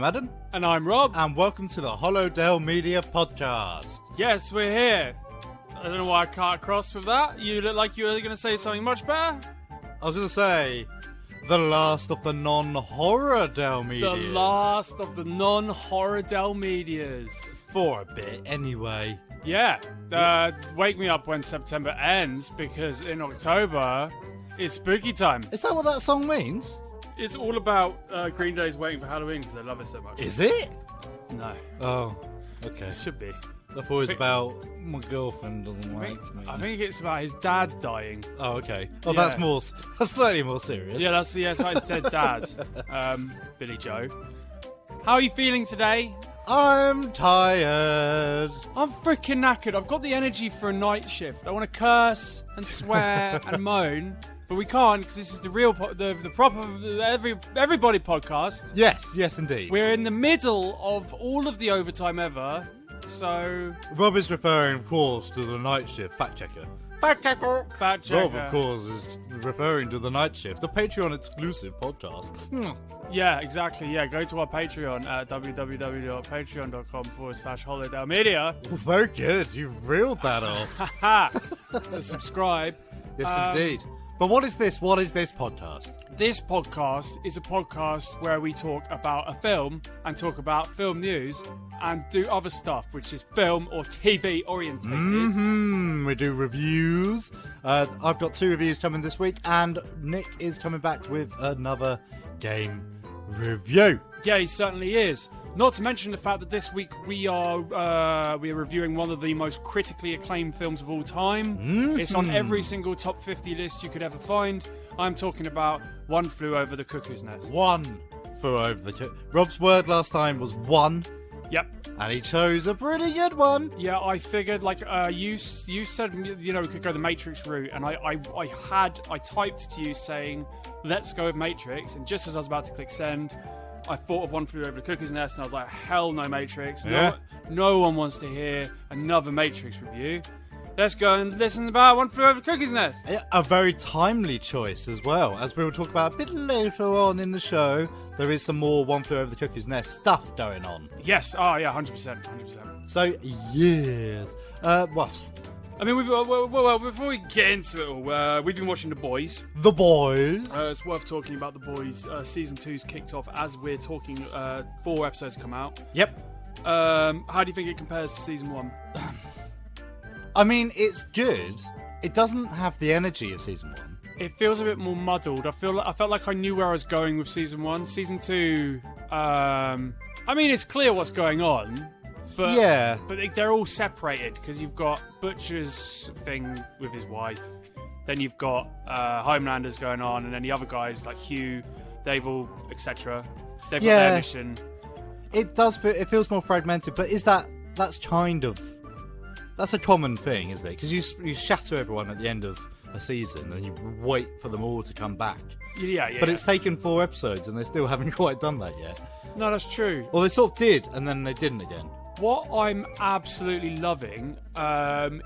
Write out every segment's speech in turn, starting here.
I'm Adam. And I'm Rob. And welcome to the Hollow Dell Media Podcast. Yes, we're here. I don't know why I can't cross with that. You look like you were going to say something much better. I was going to say, the last of the non-horror Dell Medias. The last of the non-horror Dell Medias. For a bit, anyway. Yeah. Wake me up when September ends, because in October, it's spooky time. Is that what that song means? It's all about Green Day's Waiting for Halloween, because I love it so much. Is it? No. Oh, okay. It should be. I thought it was about my girlfriend doesn't like me. I think it's about his dad dying. Oh, okay. Oh, Yeah. that's slightly more serious. Yeah, it's about his dead dad, Billy Joe. How are you feeling today? I'm tired. I'm freaking knackered. I've got the energy for a night shift. I want to curse and swear and moan, but we can't because this is the real, the proper everybody podcast. Yes, indeed. We're in the middle of all of the overtime ever, so Rob is referring, of course, to the night shift. Fact checker. fact checker. Rob, of course, is referring to the night shift, the Patreon exclusive podcast. Yeah, exactly. Yeah, go to our Patreon at www.patreon.com/HollowDaleMedia. Oh, very good. You've reeled that off. to subscribe. Yes, indeed. But what is this? What is this podcast? This podcast is a podcast where we talk about a film and talk about film news and do other stuff, which is film or TV orientated. We do reviews. I've got 2 reviews coming this week, and Nick is coming back with another game review. Yeah, he certainly is. Not to mention the fact that this week we are reviewing one of the most critically acclaimed films of all time. It's on every single top 50 list you could ever find. I'm talking about One Flew Over the Cuckoo's Nest. One flew over the Rob's word last time was one. Yep. And he chose a pretty good one. Yeah, I figured, you said, we could go the Matrix route, and I typed to you saying, let's go with Matrix, and just as I was about to click send, I thought of One Flew Over the Cuckoo's Nest, and I was like, hell no, Matrix. Yeah. No one wants to hear another Matrix review. Let's go and listen about One Flew Over the Cuckoo's Nest. A very timely choice as well. As we will talk about a bit later on in the show, there is some more One Flew Over the Cuckoo's Nest stuff going on. Yes, 100%. So, yes. I mean, before we get into it all, we've been watching The Boys. The Boys. It's worth talking about The Boys. Season 2's kicked off as we're talking. 4 episodes come out. Yep. How do you think it compares to Season 1? I mean, it's good. It doesn't have the energy of Season 1. It feels a bit more muddled. I felt like I knew where I was going with Season 1. Season 2, I mean, it's clear what's going on. But, yeah. But they're all separated because you've got Butcher's thing with his wife. Then you've got Homelanders going on. And then the other guys like Hugh, they've all, etc. They've got their mission. It does. It feels more fragmented. But that's a common thing, isn't it? Because you shatter everyone at the end of a season and you wait for them all to come back. Yeah. But it's taken 4 episodes and they still haven't quite done that yet. No, that's true. Well, they sort of did, and then they didn't again. What I'm absolutely loving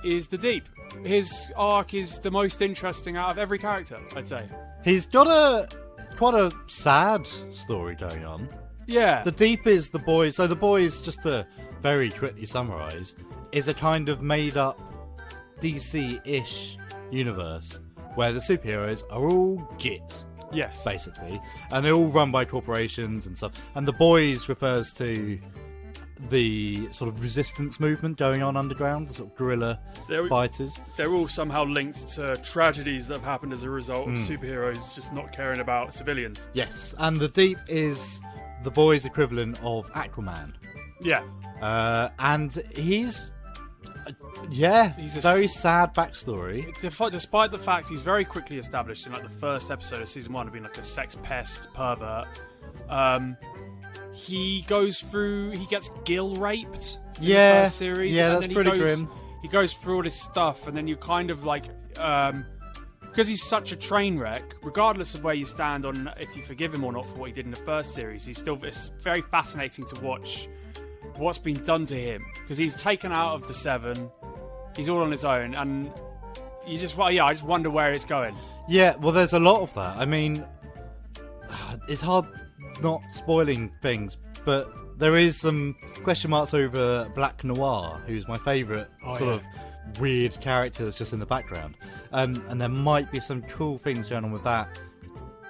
is the Deep. His arc is the most interesting out of every character, I'd say. He's got quite a sad story going on. Yeah. The Deep is the Boys. So the Boys, just to very quickly summarise, is a kind of made-up DC-ish universe where the superheroes are all gits. Yes. Basically. And they're all run by corporations and stuff. And the Boys refers to the sort of resistance movement going on underground, the sort of guerrilla fighters. They're all somehow linked to tragedies that have happened as a result of superheroes just not caring about civilians. Yes, and the Deep is the Boys' equivalent of Aquaman. Yeah. And he's a very sad backstory. Despite the fact he's very quickly established in like the first episode of season 1 of being like a sex pest pervert. He gets gill raped in the first series. Yeah, and that's pretty grim. He goes through all this stuff, and then you kind of like, because he's such a train wreck, regardless of where you stand on if you forgive him or not for what he did in the first series, it's very fascinating to watch what's been done to him, because he's taken out of the 7, he's all on his own, and I just wonder where it's going. Yeah, well, there's a lot of that. I mean, it's hard not spoiling things, but there is some question marks over Black Noir, who's my favourite of weird character that's just in the background. And there might be some cool things going on with that.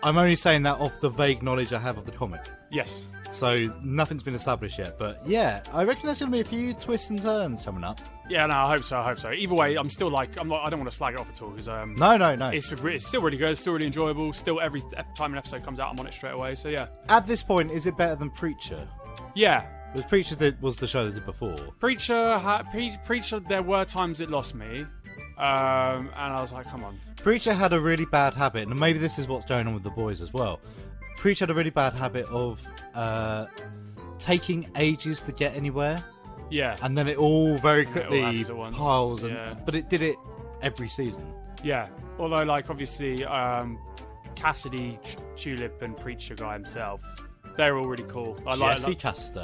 I'm only saying that off the vague knowledge I have of the comic. Yes. So nothing's been established yet, but yeah, I reckon there's going to be a few twists and turns coming up. Yeah, no, I hope so. Either way, I'm still I don't want to slag it off at all because No. It's still really good. It's still really enjoyable. Still, every time an episode comes out, I'm on it straight away. So yeah. At this point, is it better than Preacher? Yeah. Because Preacher was the show they did before. Preacher. There were times it lost me, and I was like, come on. Preacher had a really bad habit, and maybe this is what's going on with The Boys as well. Preacher had a really bad habit of taking ages to get anywhere. Yeah. And then it all very quickly all piles. Yeah. But it did it every season. Yeah. Although, like, obviously, Cassidy, Tulip, and Preacher guy himself, they're all really cool.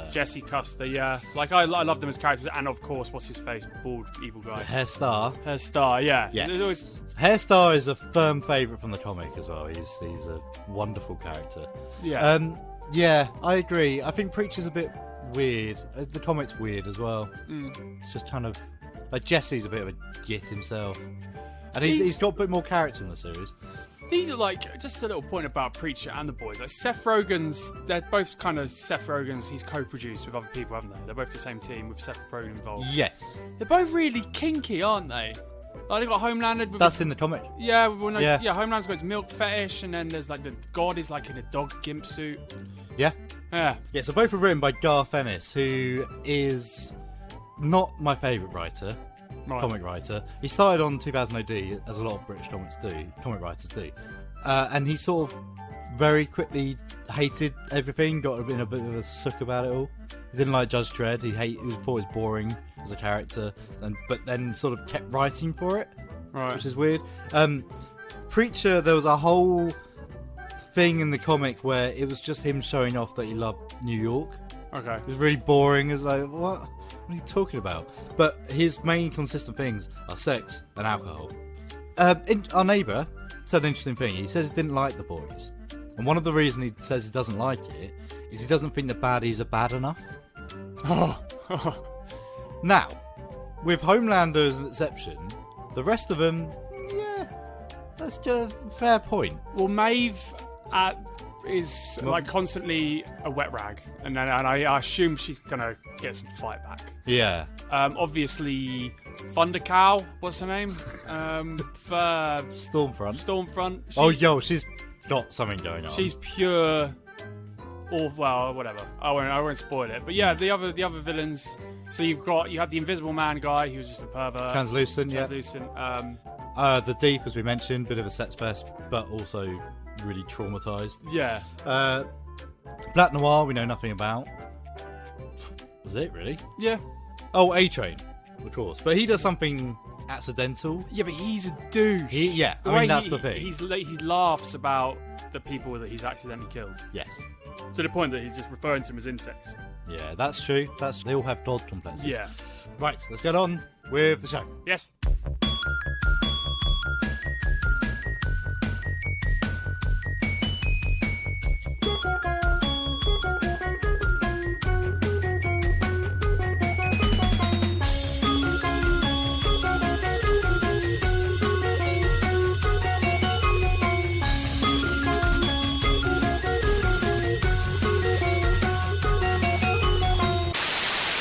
Jesse Custer, yeah. Like, I love them as characters. And, of course, what's his face? Bald, evil guy. Hair-Star, yeah. Yes. Hair-Star is a firm favourite from the comic as well. He's a wonderful character. Yeah. Yeah, I agree. I think Preacher's a bit weird. The comic's weird as well. It's just kind of... Like, Jesse's a bit of a git himself. And he's got a bit more character in the series. These are like, just a little point about Preacher and The Boys. Like Seth Rogen's, they're both kind of Seth Rogen's, he's co-produced with other people, haven't they? They're both the same team with Seth Rogen involved. Yes. They're both really kinky, aren't they? Like they've got Homelanded with That's in the comic. Yeah, Homeland's got his milk fetish, and then there's like the god is like in a dog gimp suit. Yeah. Yeah. Yeah, so both are written by Garth Ennis, who is not my favourite writer. Right. Comic writer. He started on 2000 AD, as a lot of British comic writers do. And he sort of very quickly hated everything, got in a bit of a sook about it all. He didn't like Judge Dredd, he thought it was boring as a character, but then sort of kept writing for it, right. Which is weird. Preacher, there was a whole thing in the comic where it was just him showing off that he loved New York. Okay. It was really boring. It was like, what are you talking about? But his main consistent things are sex and alcohol. Our neighbour said an interesting thing. He says he didn't like The Boys. And one of the reasons he says he doesn't like it is he doesn't think the baddies are bad enough. Now, with Homelander as an exception, the rest of them, yeah, that's just a fair point. Well, Maeve is like constantly a wet rag, and I assume she's gonna get some fight back. Yeah. Obviously, Thunder Cow. What's her name? Stormfront. She's got something going on. She's pure. Or well, whatever. I won't spoil it. But yeah, the other villains. So you had the Invisible Man guy, who was just a pervert. Translucent. The Deep, as we mentioned, bit of a sex fest, but also really traumatized. Yeah. Black Noir, we know nothing about. Was it really? Yeah. Oh, A-Train, of course, but he does something accidental. Yeah, but he's a douche. That's the thing. He laughs about the people that he's accidentally killed. Yes. To the point that he's just referring to them as insects. Yeah, that's true. They all have god complexes. Yeah. Right, let's get on with the show. Yes.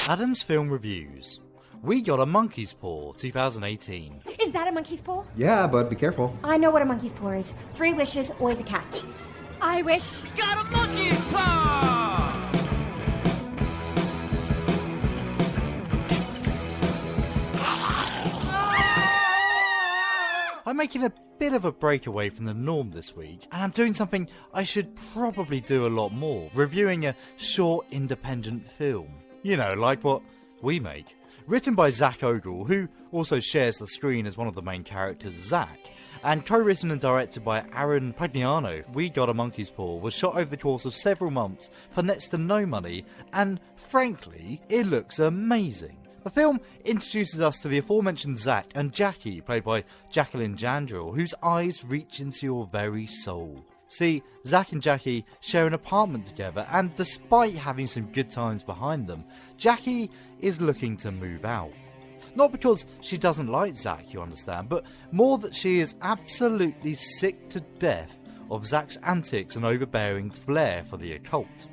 Adam's Film Reviews. We got a Monkey's Paw 2018. Is that a monkey's paw? Yeah, but be careful. I know what a monkey's paw is. 3 wishes, always a catch. I wish... Got a monkey's paw! I'm making a bit of a breakaway from the norm this week, and I'm doing something I should probably do a lot more. Reviewing a short independent film. You know, like what we make. Written by Zach Ogle, who also shares the screen as one of the main characters, Zach, and co-written and directed by Aaron Pagliano. We Got a Monkey's Paw was shot over the course of several months for next to no money, and frankly, it looks amazing. The film introduces us to the aforementioned Zach and Jackie, played by Jacqueline Jandrell, whose eyes reach into your very soul. See, Zack and Jackie share an apartment together, and despite having some good times behind them, Jackie is looking to move out. Not because she doesn't like Zack, you understand, but more that she is absolutely sick to death of Zack's antics and overbearing flair for the occult.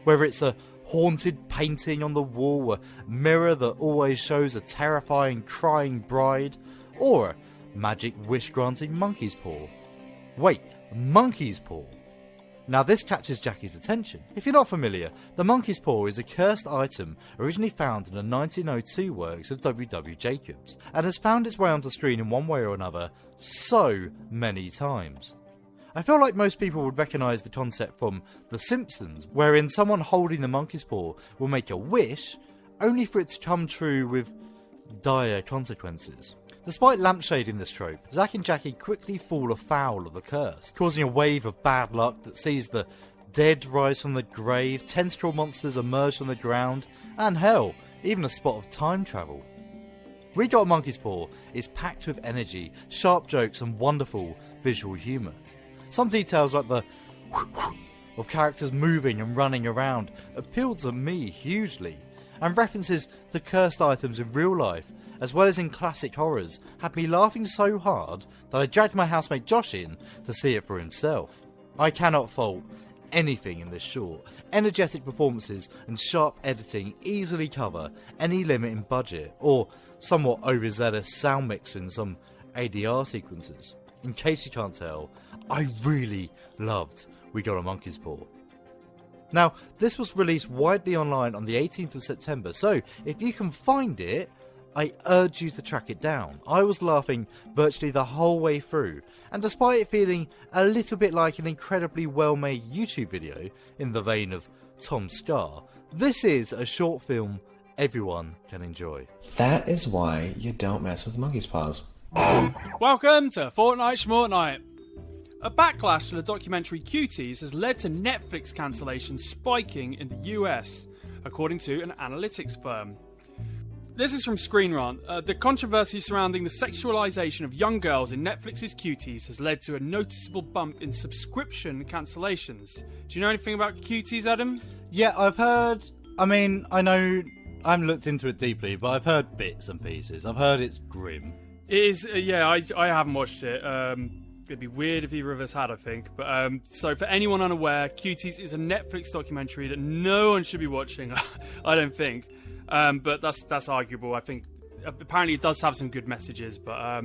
Whether it's a haunted painting on the wall, a mirror that always shows a terrifying crying bride, or a magic wish-granting monkey's paw. Wait, monkey's paw? Now this catches Jackie's attention. If you're not familiar, the monkey's paw is a cursed item originally found in the 1902 works of W. Jacobs, and has found its way onto screen in one way or another so many times. I feel like most people would recognise the concept from The Simpsons, wherein someone holding the monkey's paw will make a wish, only for it to come true with dire consequences. Despite lampshading this trope, Zack and Jackie quickly fall afoul of the curse, causing a wave of bad luck that sees the dead rise from the grave, tentacle monsters emerge from the ground, and hell, even a spot of time travel. We Got a Monkey's Paw is packed with energy, sharp jokes and wonderful visual humour. Some details like the of characters moving and running around appealed to me hugely, and references to cursed items in real life as well as in classic horrors had me laughing so hard that I dragged my housemate Josh in to see it for himself. I cannot fault anything in this short. Energetic performances and sharp editing easily cover any limit in budget or somewhat overzealous sound mix in some ADR sequences. In case you can't tell, I really loved We Got a Monkey's Paw. Now, this was released widely online on the 18th of September, so if you can find it, I urge you to track it down. I was laughing virtually the whole way through, and despite it feeling a little bit like an incredibly well-made YouTube video in the vein of Tom Scar, this is a short film everyone can enjoy. That is why you don't mess with monkey's paws. Welcome to Fortnite Schmortnight. A backlash to the documentary Cuties has led to Netflix cancellations spiking in the US, according to an analytics firm. This is from Screen Rant. The controversy surrounding the sexualization of young girls in Netflix's Cuties has led to a noticeable bump in subscription cancellations. Do you know anything about Cuties, Adam? Yeah, I've heard... I know... I haven't looked into it deeply, but I've heard bits and pieces. I've heard it's grim. It is, I haven't watched it. It'd be weird if either of us had, I think. But so for anyone unaware, Cuties is a Netflix documentary that no one should be watching, I don't think. But that's arguable. I think apparently it does have some good messages, but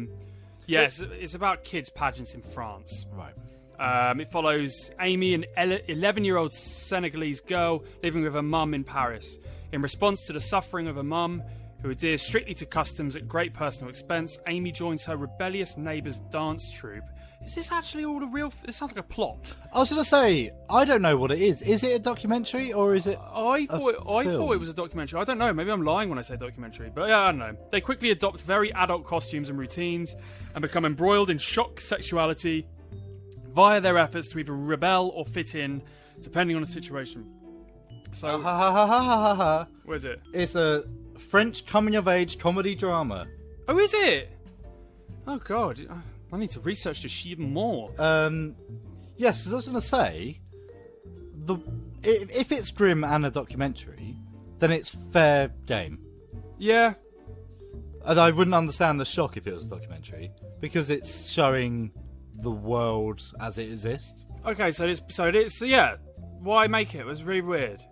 yes, it's about kids pageants in France. Right. It follows Amy, an 11-year-old Senegalese girl living with her mum in Paris. In response to the suffering of her mum, who adheres strictly to customs at great personal expense, Amy joins her rebellious neighbour's dance troupe. Is this actually all the real... This sounds like a plot. I was going to say, I don't know what it is. Is it a documentary or is it I thought it was a documentary. I don't know. Maybe I'm lying when I say documentary. But yeah, I don't know. They quickly adopt very adult costumes and routines and become embroiled in shock sexuality via their efforts to either rebel or fit in, depending on the situation. So... What is it? It's a French coming-of-age comedy drama. Oh, is it? Oh, God. I need to research this even more. Yes, because I was going to say, if it's grim and a documentary, then it's fair game. Yeah. And I wouldn't understand the shock if it was a documentary, because it's showing the world as it exists. Okay, so yeah. Why make it? It was really weird.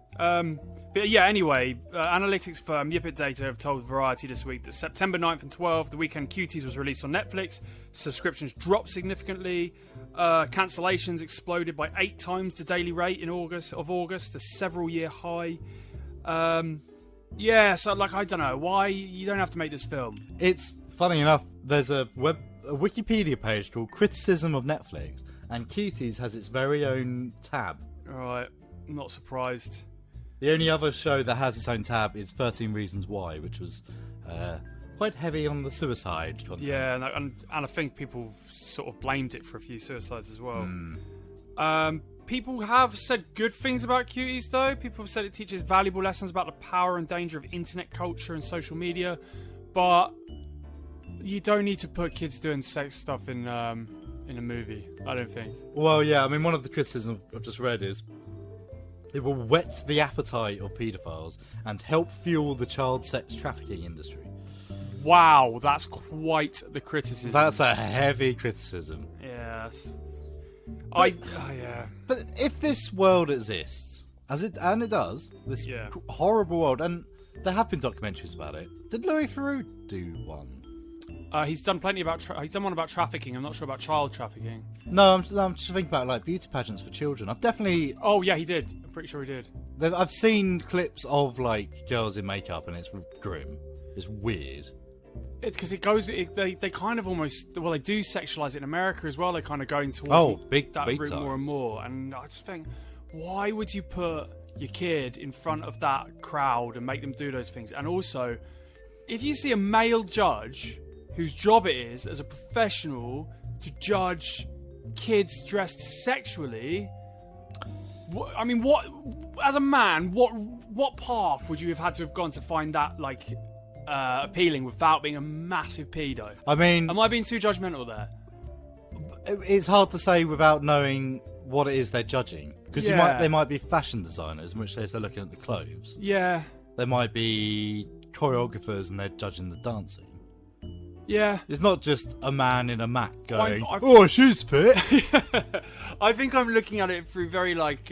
But yeah, anyway, analytics firm Yipit Data have told Variety this week that September 9th and 12th, the weekend Cuties was released on Netflix. Subscriptions dropped significantly. Cancellations exploded by 8 times the daily rate in August, a several-year high. Yeah, so I don't know why you don't have to make this film. It's funny enough. There's a Wikipedia page called Criticism of Netflix, and Cuties has its very own tab. All right, I'm not surprised. The only other show that has its own tab is 13 Reasons Why, which was quite heavy on the suicide content. Yeah, and I think people sort of blamed it for a few suicides as well. People have said good things about Cuties, though. People have said it teaches valuable lessons about the power and danger of internet culture and social media. But you don't need to put kids doing sex stuff in in a movie. I don't think. Well, yeah, I mean, one of the criticisms I've just read is it will whet the appetite of paedophiles and help fuel the child sex trafficking industry. Wow, that's quite the criticism. That's a heavy criticism. Yes. Yeah. But if this world exists, and it does, this horrible world, and there have been documentaries about it. Did Louis Theroux do one? He's done plenty about. He's done one about trafficking. I'm not sure about child trafficking. No, I'm just thinking about like beauty pageants for children. I've definitely. Oh yeah, he did. I'm pretty sure he did. I've seen clips of like girls in makeup, and it's grim. It's weird. It's because it goes. They kind of almost. Well, they do sexualize it in America as well. They're kind of going towards that route more and more. And I just think, why would you put your kid in front of that crowd and make them do those things? And also, if you see a male judge whose job it is as a professional to judge kids dressed sexually, I mean, what as a man, what path would you have had to have gone to find that like appealing without being a massive pedo? I mean, am I being too judgmental there? It's hard to say without knowing what it is they're judging, because they might be fashion designers, in which case they're looking at the clothes. Yeah. There might be choreographers and they're judging the dancing. Yeah. It's not just a man in a Mac going, oh, she's fit. I think I'm looking at it through very like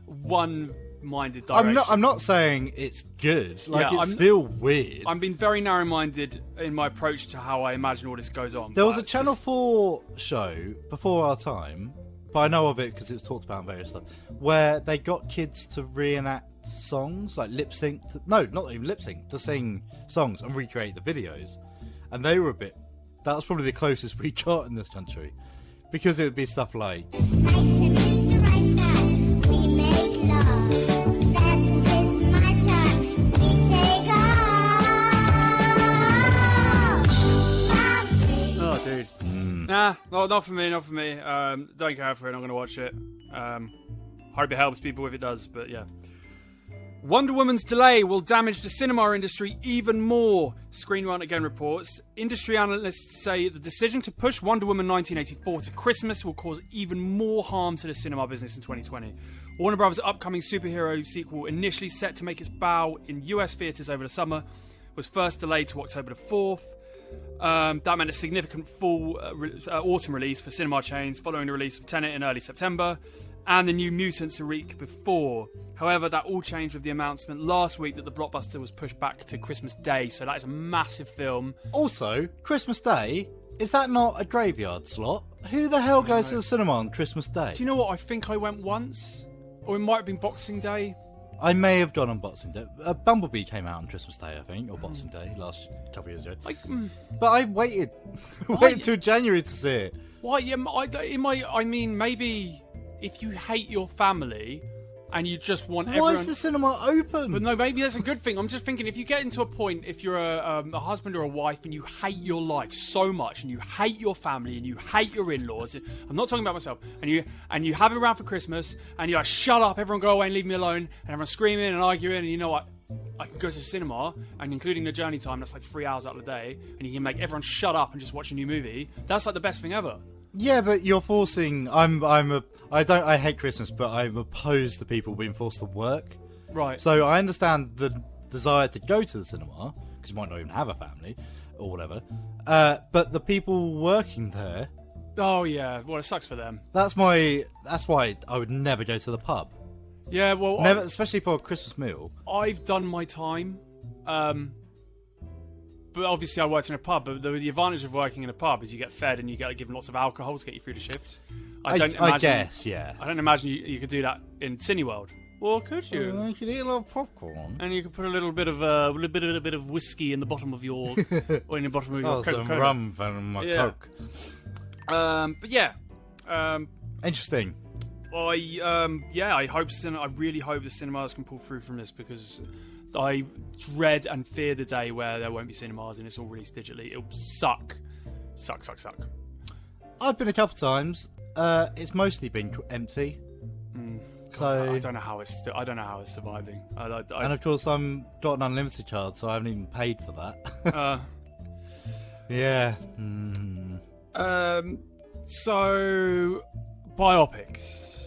one-minded direction. I'm not saying it's good. Like, it's still weird. I'm being very narrow-minded in my approach to how I imagine all this goes on. There was a Channel 4 show before our time, but I know of it because it was talked about in various stuff, where they got kids to reenact songs, like lip sync. No, not even lip sync, to sing songs and recreate the videos. And they were that was probably the closest we got in this country. Because it would be stuff like... Oh, dude. Nah, well, not for me. Don't care for it, I'm going to watch it. Hope it helps people if it does, but yeah. Wonder Woman's delay will damage the cinema industry even more, Screen Rant again reports. Industry analysts say the decision to push Wonder Woman 1984 to Christmas will cause even more harm to the cinema business in 2020. Warner Bros.' upcoming superhero sequel, initially set to make its bow in US theatres over the summer, was first delayed to October the 4th. That meant a significant full autumn release for cinema chains, following the release of Tenet in early September, and the New Mutants a week before. However, that all changed with the announcement last week that the blockbuster was pushed back to Christmas Day, so that is a massive film. Also, Christmas Day, is that not a graveyard slot? Who the hell goes to the cinema on Christmas Day? Do you know what? I think I went once, or it might have been Boxing Day. I may have gone on Boxing Day. Bumblebee came out on Christmas Day, I think, or Boxing Day, last couple of years ago. But I waited till January to see it. Why? Yeah, I mean, maybe if you hate your family and you just want everyone... Why is the cinema open? But no, maybe that's a good thing. I'm just thinking, if you get into a point, if you're a husband or a wife and you hate your life so much, and you hate your family and you hate your in-laws, I'm not talking about myself, and you have it around for Christmas, and you're like, shut up, everyone go away and leave me alone, and everyone's screaming and arguing, and you know what? I can go to the cinema, and including the journey time, that's like 3 hours out of the day, and you can make everyone shut up and just watch a new movie. That's like the best thing ever. Yeah, but you're forcing... I hate Christmas, but I'm opposed to people being forced to work. Right. So I understand the desire to go to the cinema, because you might not even have a family, or whatever. But the people working there... Oh, yeah. Well, it sucks for them. That's why I would never go to the pub. Yeah, well... Never, especially for a Christmas meal. I've done my time. But obviously I worked in a pub, but the advantage of working in a pub is you get fed and you get given lots of alcohol to get you through the shift. I guess, yeah. I don't imagine you could do that in Cineworld. Or could you? You could eat a lot of popcorn. And you could put a little bit of whiskey in the bottom of your... or in the bottom of your Coca-Cola. Some rum from my Coke. But yeah. Interesting. I hope... I really hope the cinemas can pull through from this, because... I dread and fear the day where there won't be cinemas and it's all released digitally. It'll suck. Suck. I've been a couple times. It's mostly been empty. So I don't know how it's surviving. And of course, I'm got an unlimited card, so I haven't even paid for that. Yeah. So, biopics.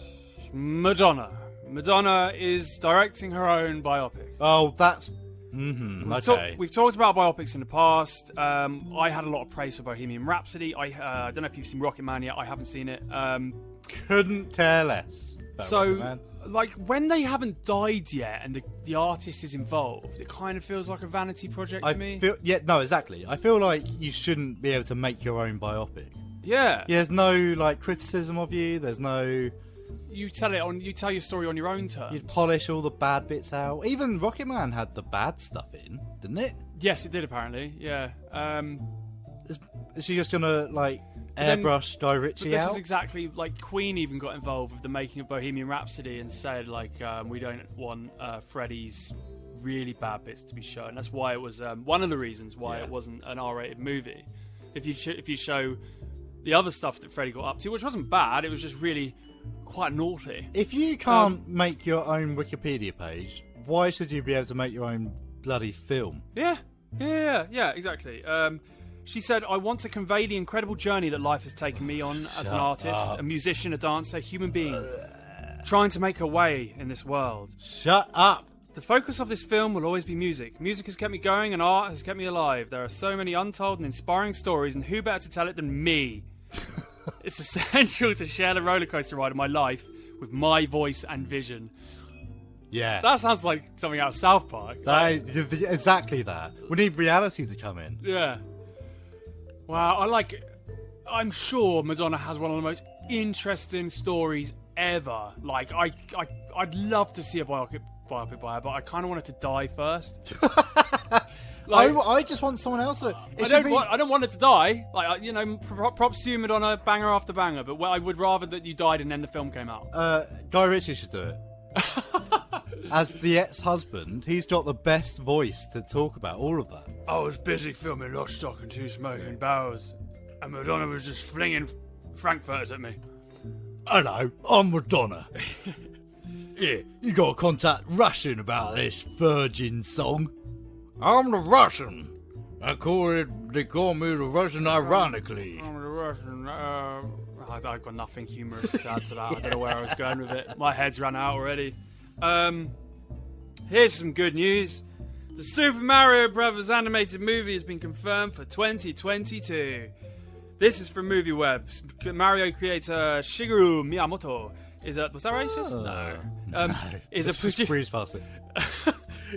Madonna. Madonna is directing her own biopic. Oh, that's... Mm-hmm, okay. We've talked about biopics in the past. I had a lot of praise for Bohemian Rhapsody. I don't know if you've seen Rocket Man yet. I haven't seen it. Couldn't care less. So, like, when they haven't died yet and the artist is involved, it kind of feels like a vanity project to me. No, exactly. I feel like you shouldn't be able to make your own biopic. Yeah. There's no, like, criticism of you. There's no... You tell your story on your own terms. You'd polish all the bad bits out. Even Rocket Man had the bad stuff in, didn't it? Yes, it did, apparently. Yeah. Is she just gonna, like, airbrush Guy Ritchie this out? is exactly, like, Queen even got involved with the making of Bohemian Rhapsody and said, like, we don't want Freddie's really bad bits to be shown. That's why it was one of the reasons why it wasn't an R-rated movie. If you show the other stuff that Freddie got up to, which wasn't bad, it was just really quite naughty. If you can't make your own Wikipedia page, why should you be able to make your own bloody film? Yeah, exactly. She said, I want to convey the incredible journey that life has taken me on as an artist, a musician, a dancer, a human being, trying to make her way in this world. Shut up! The focus of this film will always be music. Music has kept me going and art has kept me alive. There are so many untold and inspiring stories, and who better to tell it than me? It's essential to share the rollercoaster ride of my life with my voice and vision. Yeah. That sounds like something out of South Park. Exactly that. We need reality to come in. Yeah. Wow, I'm sure Madonna has one of the most interesting stories ever. Like, I'd love to see a biopic by her, but I kind of want her to die first. I just want someone else to... I don't want her to die. Like, you know, props to you, Madonna, banger after banger. But I would rather that you died and then the film came out. Guy Ritchie should do it. As the ex-husband, he's got the best voice to talk about all of that. I was busy filming Lock, Stock and Two Smoking Barrels, and Madonna was just flinging frankfurters at me. Hello, I'm Madonna. Yeah, you got to contact Russian about this Virgin song. I'm the Russian. They call me the Russian ironically. I'm the Russian. I've got nothing humorous to add to that. I don't know where I was going with it. My head's run out already. Here's some good news. The Super Mario Bros. Animated movie has been confirmed for 2022. This is from MovieWeb. Mario creator Shigeru Miyamoto was that racist? No.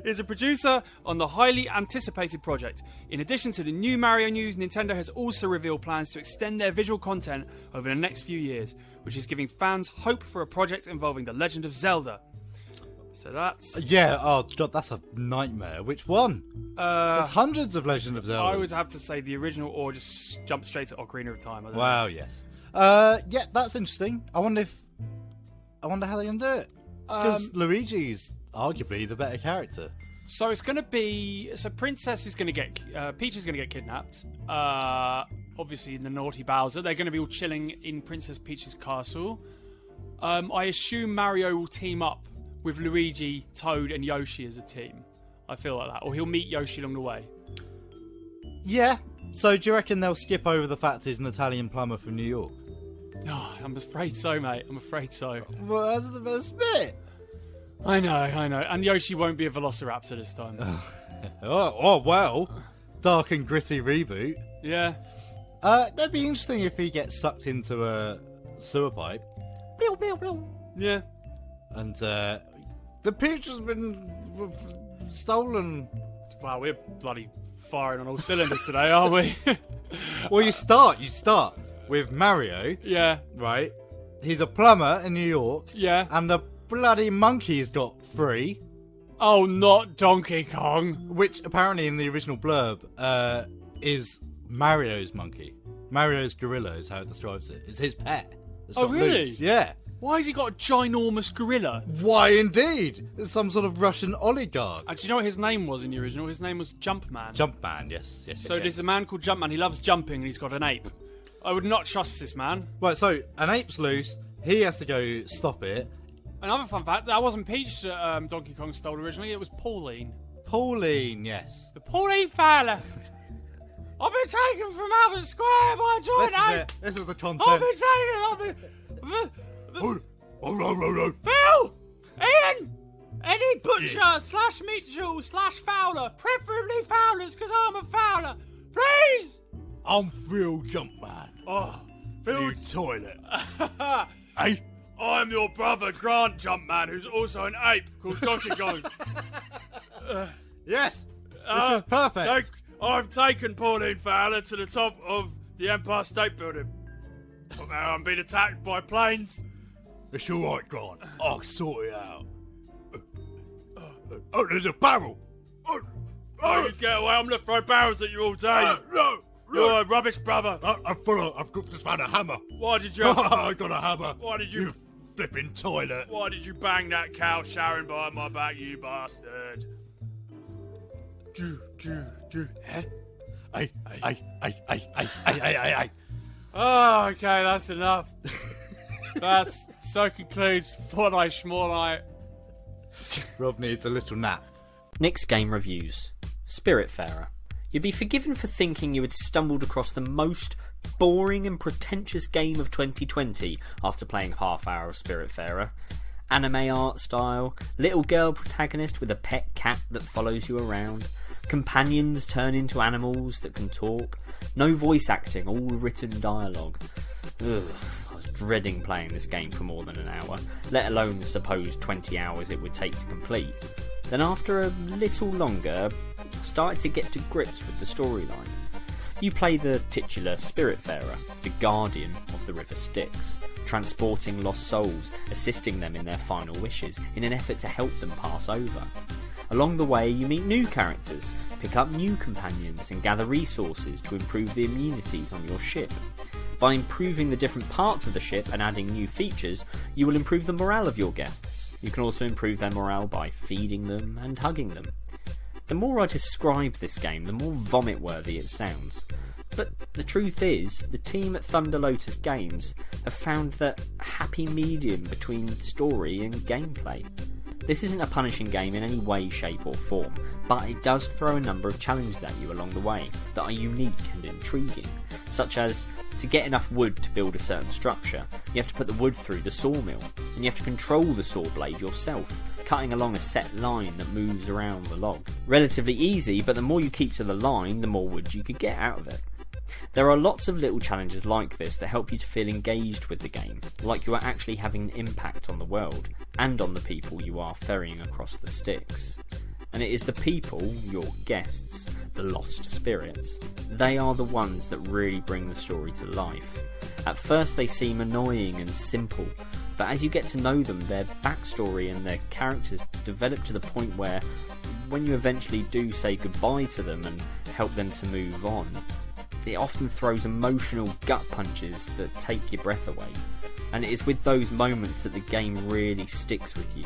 Is a producer on the highly anticipated project. In addition to the new Mario news, Nintendo has also revealed plans to extend their visual content over the next few years, which is giving fans hope for a project involving The Legend of Zelda. So that's... Yeah, oh god, that's a nightmare. Which one? There's hundreds of Legend of Zelda. I would have to say the original or just jump straight to Ocarina of Time. Wow, yes. Yeah, that's interesting. I wonder how they're going to do it. Because Luigi's arguably the better character. So it's going to be... So Princess is going to get... Peach is going to get kidnapped. Obviously, in the naughty Bowser. They're going to be all chilling in Princess Peach's castle. I assume Mario will team up with Luigi, Toad, and Yoshi as a team. I feel like that. Or he'll meet Yoshi along the way. Yeah. So do you reckon they'll skip over the fact he's an Italian plumber from New York? Oh, I'm afraid so, mate. I'm afraid so. Well, that's the best bit. I know. And Yoshi won't be a Velociraptor this time. Oh, well. Dark and gritty reboot. Yeah. That'd be interesting if he gets sucked into a sewer pipe. Pew, pew, pew. Yeah. And the Peach has been stolen. Wow, we're bloody firing on all cylinders today, aren't we? Well, you start with Mario. Yeah. Right? He's a plumber in New York. Yeah. And the bloody monkey's got 3. Oh, not Donkey Kong. Which apparently in the original blurb is Mario's monkey. Mario's gorilla is how it describes it. It's his pet. Oh, really? Loose. Yeah. Why has he got a ginormous gorilla? Why indeed? It's some sort of Russian oligarch. Do you know what his name was in the original? His name was Jumpman. Jumpman, yes. So there's a man called Jumpman. He loves jumping and he's got an ape. I would not trust this man. Right, so an ape's loose. He has to go stop it. Another fun fact, that wasn't Peach that Donkey Kong stole originally. It was Pauline. Pauline, yes. The Pauline Fowler. I've been taken from Albert Square by This Joint is Ape. it. This is the I've content. been taken. Phil! Ian! Eddie Butcher / Mitchell / Fowler. Preferably Fowlers, because I'm a Fowler. Please! I'm Phil Jumpman. Oh, Phil. You toilet. Hey? I'm your brother, Grant Jumpman, who's also an ape called Donkey Kong. Yes. This is perfect. I've taken Pauline Fowler to the top of the Empire State Building. Now I'm being attacked by planes. It's all right, Grant. I'll sort it out. Oh, there's a barrel. Oh, you get away. I'm going to throw barrels at you all day. No. You're a rubbish brother. I've just found a hammer. Why did you... I got a hammer. Why did you... You flipping toilet. Why did you bang that cow showering behind my back, you bastard? Huh? Hey. Oh, okay, that's enough. So concludes Fortnite Schmornite. Rob needs a little nap. Nick's game reviews. Spiritfarer. You'd be forgiven for thinking you had stumbled across the most boring and pretentious game of 2020 after playing half hour of Spiritfarer. Anime art style, little girl protagonist with a pet cat that follows you around, companions turn into animals that can talk, no voice acting, all written dialogue. Ugh, I was dreading playing this game for more than an hour, let alone the supposed 20 hours it would take to complete. Then after a little longer, I started to get to grips with the storyline. You play the titular Spiritfarer, the guardian of the River Styx, transporting lost souls, assisting them in their final wishes in an effort to help them pass over. Along the way you meet new characters, pick up new companions and gather resources to improve the amenities on your ship. By improving the different parts of the ship and adding new features, you will improve the morale of your guests. You can also improve their morale by feeding them and hugging them. The more I describe this game, the more vomit-worthy it sounds. But the truth is, the team at Thunder Lotus Games have found that happy medium between story and gameplay. This isn't a punishing game in any way, shape or form, but it does throw a number of challenges at you along the way that are unique and intriguing, such as to get enough wood to build a certain structure, you have to put the wood through the sawmill, and you have to control the saw blade yourself, cutting along a set line that moves around the log. Relatively easy, but the more you keep to the line, the more wood you could get out of it. There are lots of little challenges like this that help you to feel engaged with the game, like you are actually having an impact on the world, and on the people you are ferrying across the Styx. And it is the people, your guests, the lost spirits, they are the ones that really bring the story to life. At first they seem annoying and simple, but as you get to know them, their backstory and their characters develop to the point where, when you eventually do say goodbye to them and help them to move on, it often throws emotional gut punches that take your breath away. And it is with those moments that the game really sticks with you.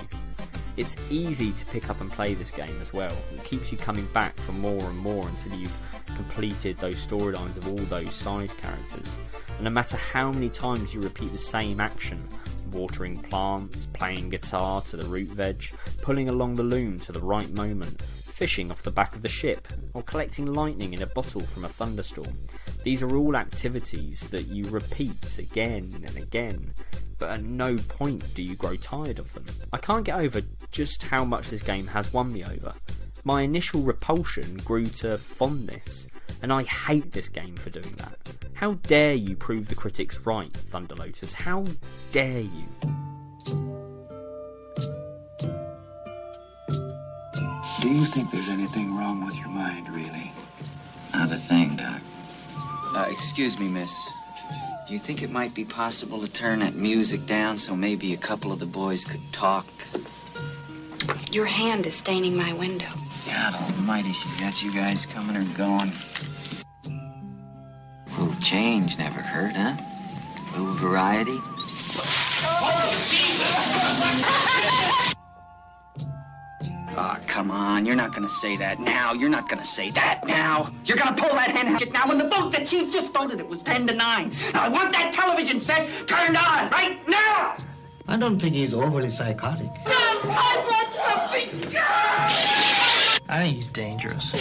It's easy to pick up and play this game as well. It keeps you coming back for more and more until you've completed those storylines of all those side characters. And no matter how many times you repeat the same action, watering plants, playing guitar to the root veg, pulling along the loom to the right moment, fishing off the back of the ship, or collecting lightning in a bottle from a thunderstorm. These are all activities that you repeat again and again, but at no point do you grow tired of them. I can't get over just how much this game has won me over. My initial repulsion grew to fondness, and I hate this game for doing that. How dare you prove the critics right, Thunder Lotus? How dare you? Do you think there's anything wrong with your mind, really? Not a thing, Doc. Excuse me, miss. Do you think it might be possible to turn that music down so maybe a couple of the boys could talk? Your hand is staining my window. God almighty, she's got you guys coming or going. A little change never hurt, huh? A little variety. Oh, Jesus! Oh, come on. You're not gonna say that now. You're not gonna say that now. You're gonna pull that hand hatchet now. In the vote, the chief just voted it was 10-9. Now, I want that television set turned on right now! I don't think he's overly psychotic. No, I want something done! I think he's dangerous.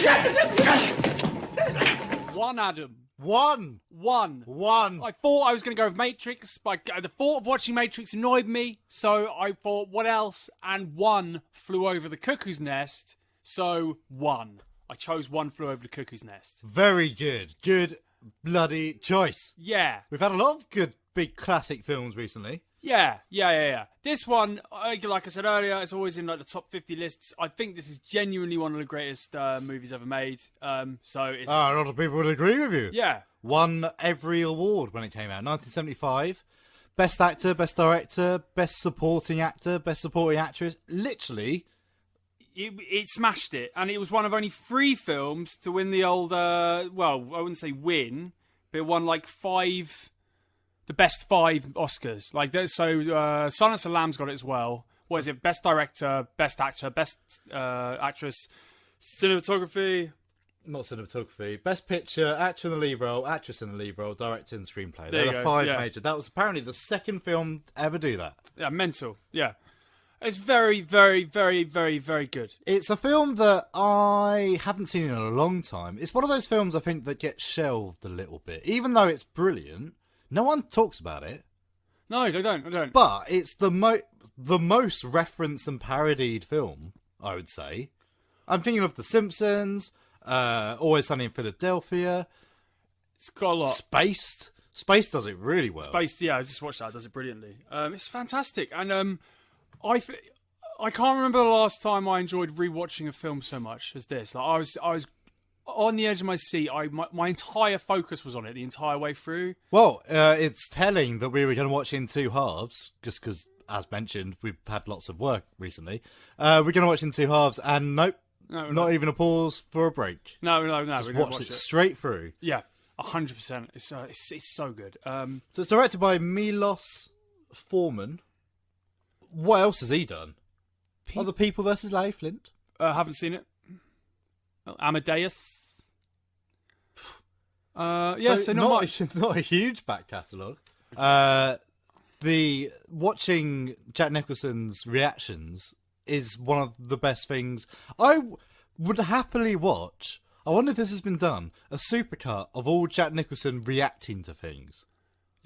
One, Adam. One. I thought I was going to go with Matrix, but the thought of watching Matrix annoyed me, so I thought, what else? And One Flew Over the Cuckoo's Nest, so One. I chose One Flew Over the Cuckoo's Nest. Very good. Good bloody choice. Yeah. We've had a lot of good big classic films recently. Yeah. This one, like I said earlier, it's always in like the top 50 lists. I think this is genuinely one of the greatest movies ever made. So it's a lot of people would agree with you. Yeah. Won every award when it came out. 1975. Best actor, best director, best supporting actor, best supporting actress. Literally. It smashed it. And it was one of only 3 films to win the old, well, I wouldn't say win, but it won like 5... The best 5 Oscars. Like so, Silence of the Lambs got it as well. What is it? Best director, best actor, best actress, cinematography. Not cinematography. Best picture, actor in the lead role, actress in the lead role, director and screenplay. They're the 5 major. That was apparently the second film to ever do that. Yeah, mental. Yeah. It's very, very, very, very, very good. It's a film that I haven't seen in a long time. It's one of those films I think that gets shelved a little bit. Even though it's brilliant, no one talks about it. No, they don't. But it's the most referenced and parodied film, I would say. I'm thinking of The Simpsons, Always Sunny in Philadelphia. It's got a lot. Spaced. Space does it really well. Spaced, yeah, I just watched that. It does it brilliantly. It's fantastic. And I can't remember the last time I enjoyed rewatching a film so much as this. Like I was on the edge of my seat. My entire focus was on it the entire way through. Well, it's telling that we were going to watch in 2 halves, just because, as mentioned, we've had lots of work recently. We're going to watch in 2 halves, and nope, not even a pause for a break. No. Just watch it straight through. Yeah, 100%. It's so good. So it's directed by Milos Forman. What else has he done? Other People versus Larry Flint. Haven't seen it. Amadeus. So not much. Not a huge back catalogue. The watching Jack Nicholson's reactions is one of the best things. I would happily watch. I wonder if this has been done. A supercut of all Jack Nicholson reacting to things.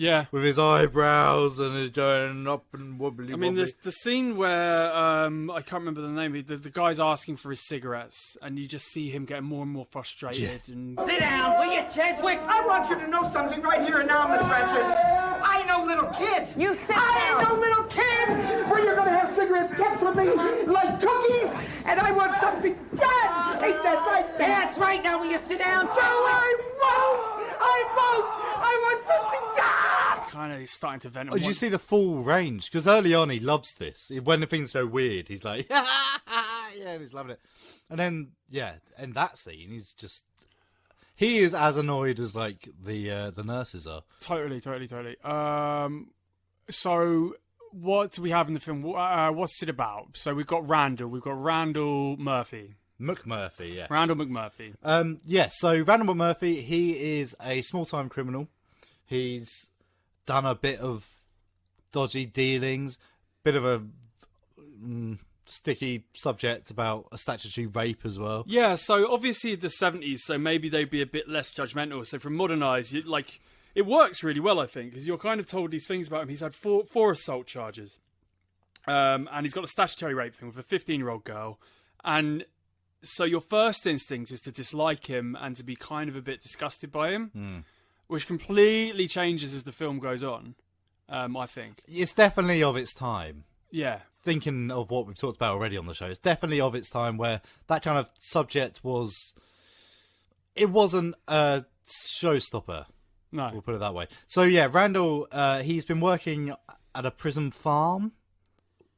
Yeah, with his eyebrows and his going up and wobbly. I mean, there's the scene where I can't remember the name. The guy's asking for his cigarettes, and you just see him getting more and more frustrated. And sit down, will you, Cheswick? I want you to know something right here and now, Miss Ratchet. I ain't no little kid. You sit down. I ain't no little kid. Where you're gonna have cigarettes kept from me like cookies, and I want something done. Ain't that right? That's right. Now, will you sit down? No, I won't. I want something done. Kind of starting to vent. Did you see the full range? Because early on he loves this. When the things go weird, he's like, yeah, he's loving it. And then, yeah, in that scene, he is as annoyed as like the nurses are. Totally. So what do we have in the film? What's it about? So we've got Randall Murphy. McMurphy, yes. Randall McMurphy. Yes, so Randall McMurphy, he is a small-time criminal. He's done a bit of dodgy dealings, bit of a sticky subject about a statutory rape as well. Yeah, so obviously the 70s, so maybe they'd be a bit less judgmental. So from modern eyes, it works really well, I think, because you're kind of told these things about him. He's had four assault charges, and he's got a statutory rape thing with a 15-year-old girl, and so your first instinct is to dislike him and to be kind of a bit disgusted by him, which completely changes as the film goes on, I think. It's definitely of its time. Yeah. Thinking of what we've talked about already on the show, it's definitely of its time where that kind of subject it wasn't a showstopper. No. We'll put it that way. So yeah, Randall, he's been working at a prison farm,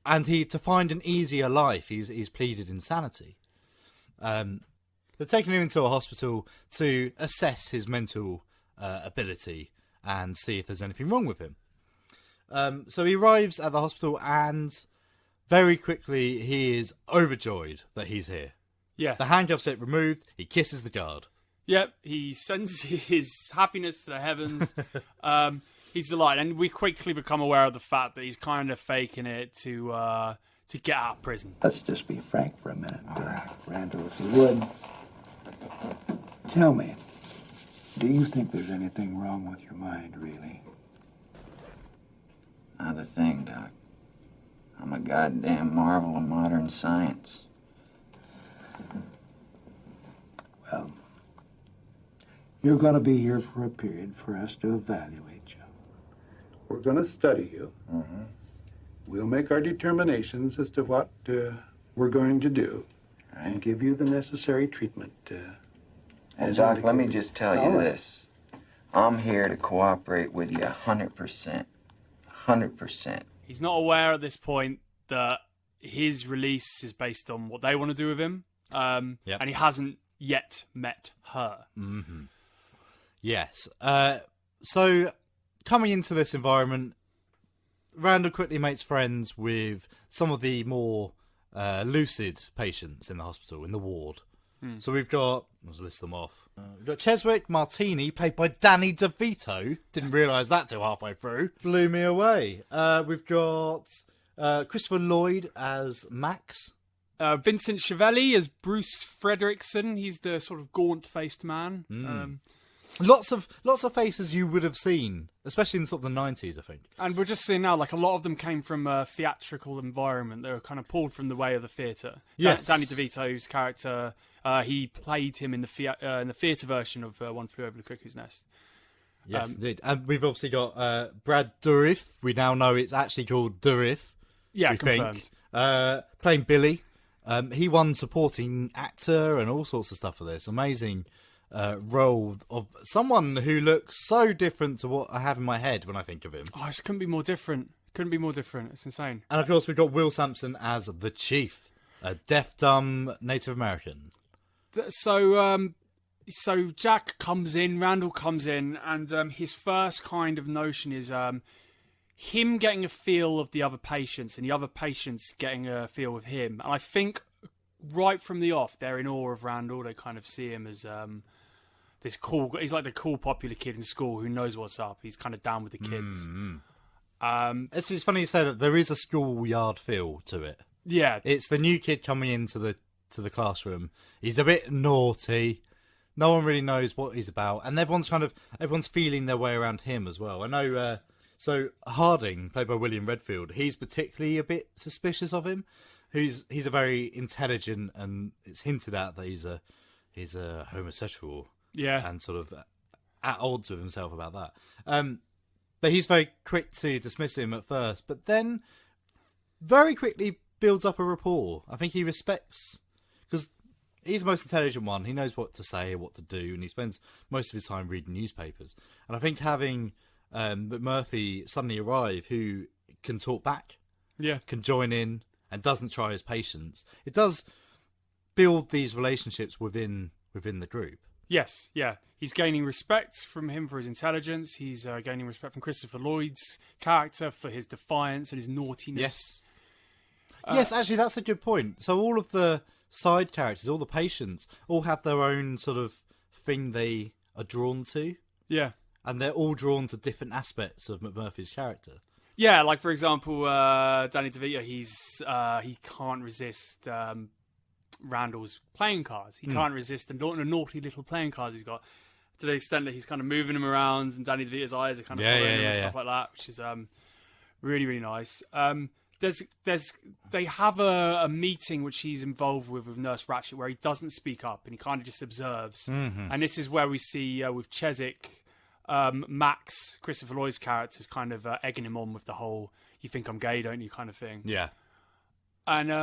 and to find an easier life, he's pleaded insanity. They're taking him into a hospital to assess his mental ability and see if there's anything wrong with him. So he arrives at the hospital, and very quickly he is overjoyed that he's here. Yeah. The handcuffs get removed. He kisses the guard. Yep. He sends his happiness to the heavens. He's delighted, and we quickly become aware of the fact that he's kind of faking it to get out of prison. Let's just be frank for a minute, Randall, if you would. Tell me, Do you think there's anything wrong with your mind, really? Not a thing, Doc. I'm a goddamn marvel of modern science. Well, you're going to be here for a period for us to evaluate you. We're going to study you. Mm-hmm. We'll make our determinations as to what we're going to do and give you the necessary treatment. And Doc, let me just tell you this. I'm here to cooperate with you 100%. 100%. He's not aware at this point that his release is based on what they want to do with him. And he hasn't yet met her. Mm-hmm. Yes. So, coming into this environment, Randall quickly makes friends with some of the more lucid patients in the hospital, in the ward. So we've got, let's list them off. We've got Cheswick Martini, played by Danny DeVito. Didn't realise that till halfway through. Blew me away. We've got Christopher Lloyd as Max. Vincent Chiavelli as Bruce Fredrickson. He's the sort of gaunt-faced man. Lots of faces you would have seen, especially in sort of the 90s, I think. And we're just seeing now, like, a lot of them came from a theatrical environment. They were kind of pulled from the way of the theatre. Yes. Danny DeVito's character, he played him in the theatre version of One Flew Over the Cuckoo's Nest. Yes, indeed. And we've obviously got Brad Dourif. We now know it's actually called Dourif. Yeah, confirmed. Playing Billy. He won supporting actor and all sorts of stuff for this. Amazing role of someone who looks so different to what I have in my head when I think of him. Oh, it couldn't be more different. Couldn't be more different. It's insane. And of course, we've got Will Sampson as the Chief, a deaf, dumb Native American. So Jack comes in, Randall comes in, and his first kind of notion is him getting a feel of the other patients and the other patients getting a feel of him. And I think right from the off, they're in awe of Randall. They kind of see him as this cool. He's like the cool, popular kid in school who knows what's up. He's kind of down with the kids. It's just funny you say that. There is a schoolyard feel to it. Yeah, it's the new kid coming into the classroom. He's a bit naughty. No one really knows what he's about, and everyone's feeling their way around him as well. I know. So Harding, played by William Redfield, he's particularly a bit suspicious of him. He's a very intelligent, and it's hinted at that he's a homosexual. Yeah, and sort of at odds with himself about that. But he's very quick to dismiss him at first, but then very quickly builds up a rapport. I think he respects, because he's the most intelligent one. He knows what to say, what to do, and he spends most of his time reading newspapers. And I think having McMurphy suddenly arrive, who can talk back, can join in, and doesn't try his patience, it does build these relationships within the group. Yes, yeah. He's gaining respect from him for his intelligence. He's gaining respect from Christopher Lloyd's character for his defiance and his naughtiness. Yes, actually, that's a good point. So all of the side characters, all the patients, all have their own sort of thing they are drawn to. Yeah. And they're all drawn to different aspects of McMurphy's character. Yeah, like, for example, Danny DeVito, he can't resist Randall's playing cards. He can't resist the naughty little playing cards he's got, to the extent that he's kind of moving them around, and Danny DeVito's eyes are kind of following him and stuff like that, which is really, really nice. They have a meeting which he's involved with Nurse Ratched, where he doesn't speak up and he kind of just observes. Mm-hmm. And this is where we see with Cheswick, Max, Christopher Lloyd's characters, kind of egging him on with the whole "you think I'm gay, don't you" kind of thing. Yeah. And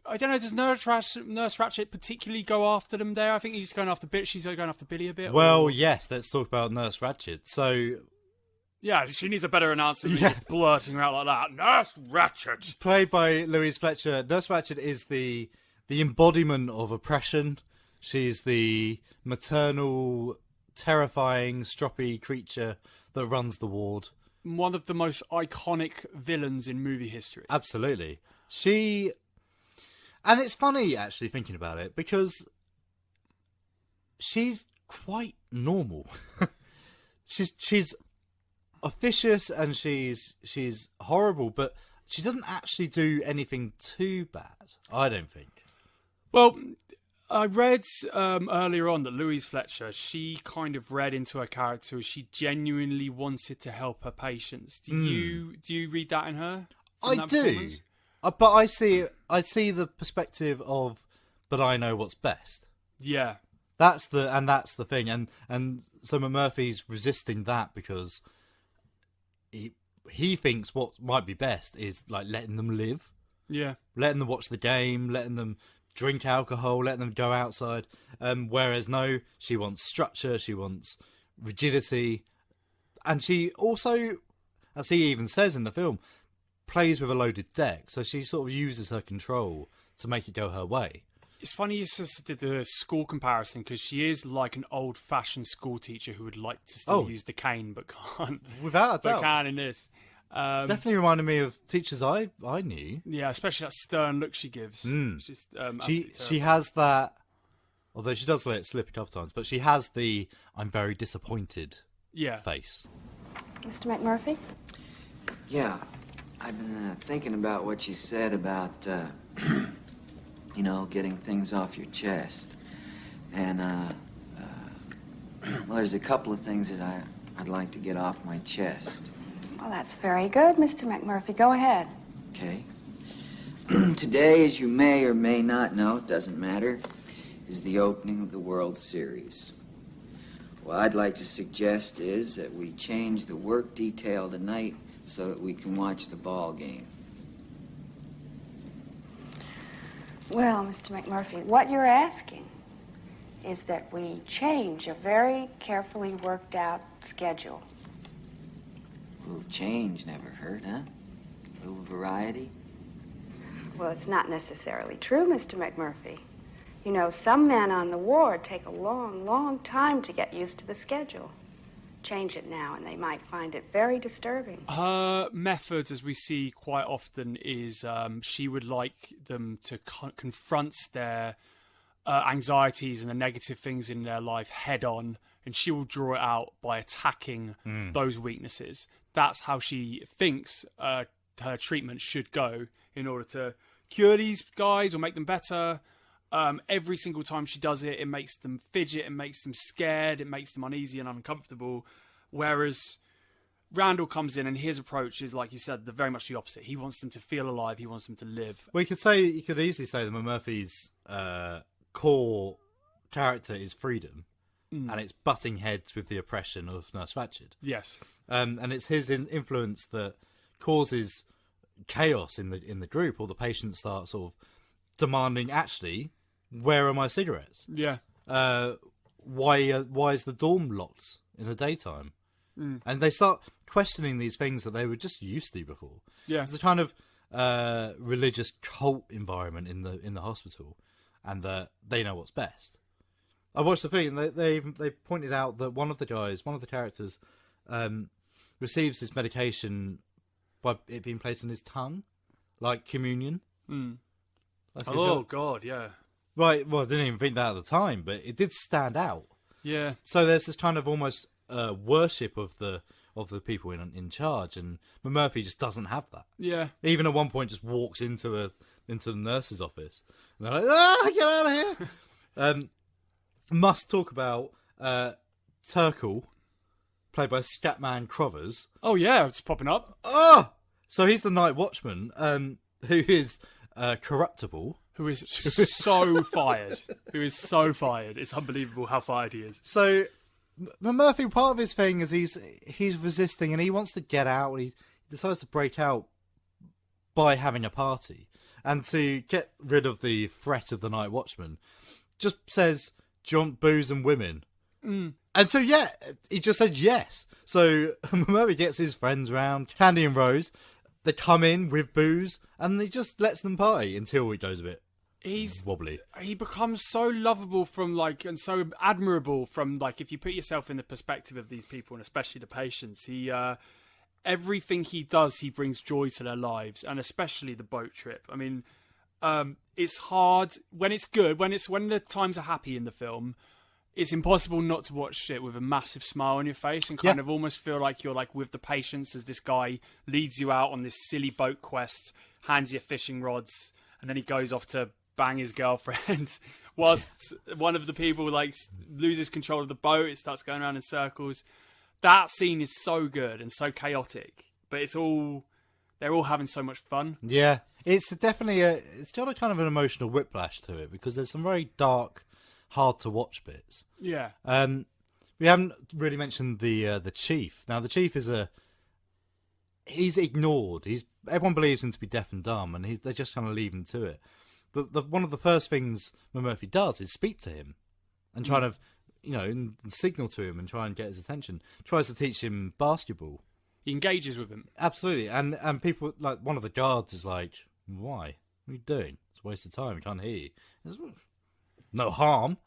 I don't know, does Nurse Ratched particularly go after them there? I think he's going after she's going after Billy a bit. Well, yes, let's talk about Nurse Ratched. So, yeah, she needs a better announcement than just blurting her out like that. Nurse Ratched! Played by Louise Fletcher, Nurse Ratched is the embodiment of oppression. She's the maternal, terrifying, stroppy creature that runs the ward. One of the most iconic villains in movie history. Absolutely. And it's funny, actually, thinking about it, because she's quite normal. she's officious and she's horrible, but she doesn't actually do anything too bad, I don't think. Well, I read earlier on that Louise Fletcher, she kind of read into her character as she genuinely wanted to help her patients. Do you read that in her? I do, but I see the perspective of, but I know what's best. Yeah, that's the thing, and so McMurphy's resisting that because he thinks what might be best is like letting them live, letting them watch the game, letting them drink alcohol, letting them go outside. Whereas no, she wants structure, she wants rigidity, and she also, as he even says in the film, plays with a loaded deck. So she sort of uses her control to make it go her way. It's funny you just did the school comparison because she is like an old-fashioned school teacher who would like to still use the cane but can't. Without a doubt, but can in this. Definitely reminded me of teachers I knew. Yeah, especially that stern look she gives. It's just, she has that, although she does let it slip a couple times, but she has the "I'm very disappointed" face. Mr. McMurphy? Yeah, I've been thinking about what you said about, getting things off your chest. And, well, there's a couple of things that I'd like to get off my chest. Well, that's very good, Mr. McMurphy. Go ahead. Okay. Today, as you may or may not know, it doesn't matter, is the opening of the World Series. What I'd like to suggest is that we change the work detail tonight so that we can watch the ball game. Well, Mr. McMurphy, what you're asking is that we change a very carefully worked out schedule. A little change never hurt, huh? A little variety. Well, it's not necessarily true, Mr. McMurphy. You know, some men on the ward take a long, long time to get used to the schedule. Change it now, and they might find it very disturbing. Her method, as we see quite often, is she would like them to confront their anxieties and the negative things in their life head on, and she will draw it out by attacking those weaknesses. That's how she thinks her treatment should go in order to cure these guys or make them better. Every single time she does it, it makes them fidget, it makes them scared, it makes them uneasy and uncomfortable. Whereas Randall comes in and his approach is, like you said, very much the opposite. He wants them to feel alive, he wants them to live. Well, you could easily say that McMurphy's core character is freedom, and it's butting heads with the oppression of Nurse Ratched. Yes. And it's his influence that causes chaos in the group. All the patients start sort of demanding, actually, where are my cigarettes? Yeah. Why is the dorm locked in the daytime? And they start questioning these things that they were just used to before. Yeah. It's a kind of religious cult environment in the hospital, and that they know what's best. I watched the thing, and they pointed out that one of the characters, receives his medication by it being placed in his tongue, like communion. Like God, yeah. Right, well, I didn't even think that at the time, but it did stand out. Yeah. So there's this kind of almost worship of the people in charge, and McMurphy just doesn't have that. Yeah. Even at one point, just walks into the nurse's office, and they're like, get out of here! Must talk about Turkle, played by Scatman Crothers. Oh yeah, it's popping up. Oh! So he's the night watchman, who is corruptible. Who is so fired. Who is so fired. It's unbelievable how fired he is. So Murphy, part of his thing is he's resisting and he wants to get out. He decides to break out by having a party. And to get rid of the threat of the night watchman, just says, do you want booze and women? And so, yeah, he just said yes. So Murphy gets his friends round, Candy and Rose. They come in with booze, and he just lets them party until it goes a bit wobbly. He becomes so lovable and so admirable from, like, if you put yourself in the perspective of these people, and especially the patients. Everything he does, he brings joy to their lives, and especially the boat trip. I mean, it's hard when it's good, when the times are happy in the film. It's impossible not to watch it with a massive smile on your face and kind of almost feel like you're like with the patients as this guy leads you out on this silly boat quest, hands you fishing rods, and then he goes off to bang his girlfriend whilst one of the people like loses control of the boat. It starts going around in circles. That scene is so good and so chaotic, but they're all having so much fun. Yeah, it's definitely it's got a kind of an emotional whiplash to it because there's some very dark, hard to watch bits. Yeah. We haven't really mentioned the chief. Now the chief is he's ignored. Everyone believes him to be deaf and dumb, and they just kind of leave him to it. But one of the first things Murphy does is speak to him and try to, and signal to him and try and get his attention. Tries to teach him basketball. He engages with him. Absolutely. And people, like, one of the guards is like, why? What are you doing? It's a waste of time. We can't hear you. There's no harm.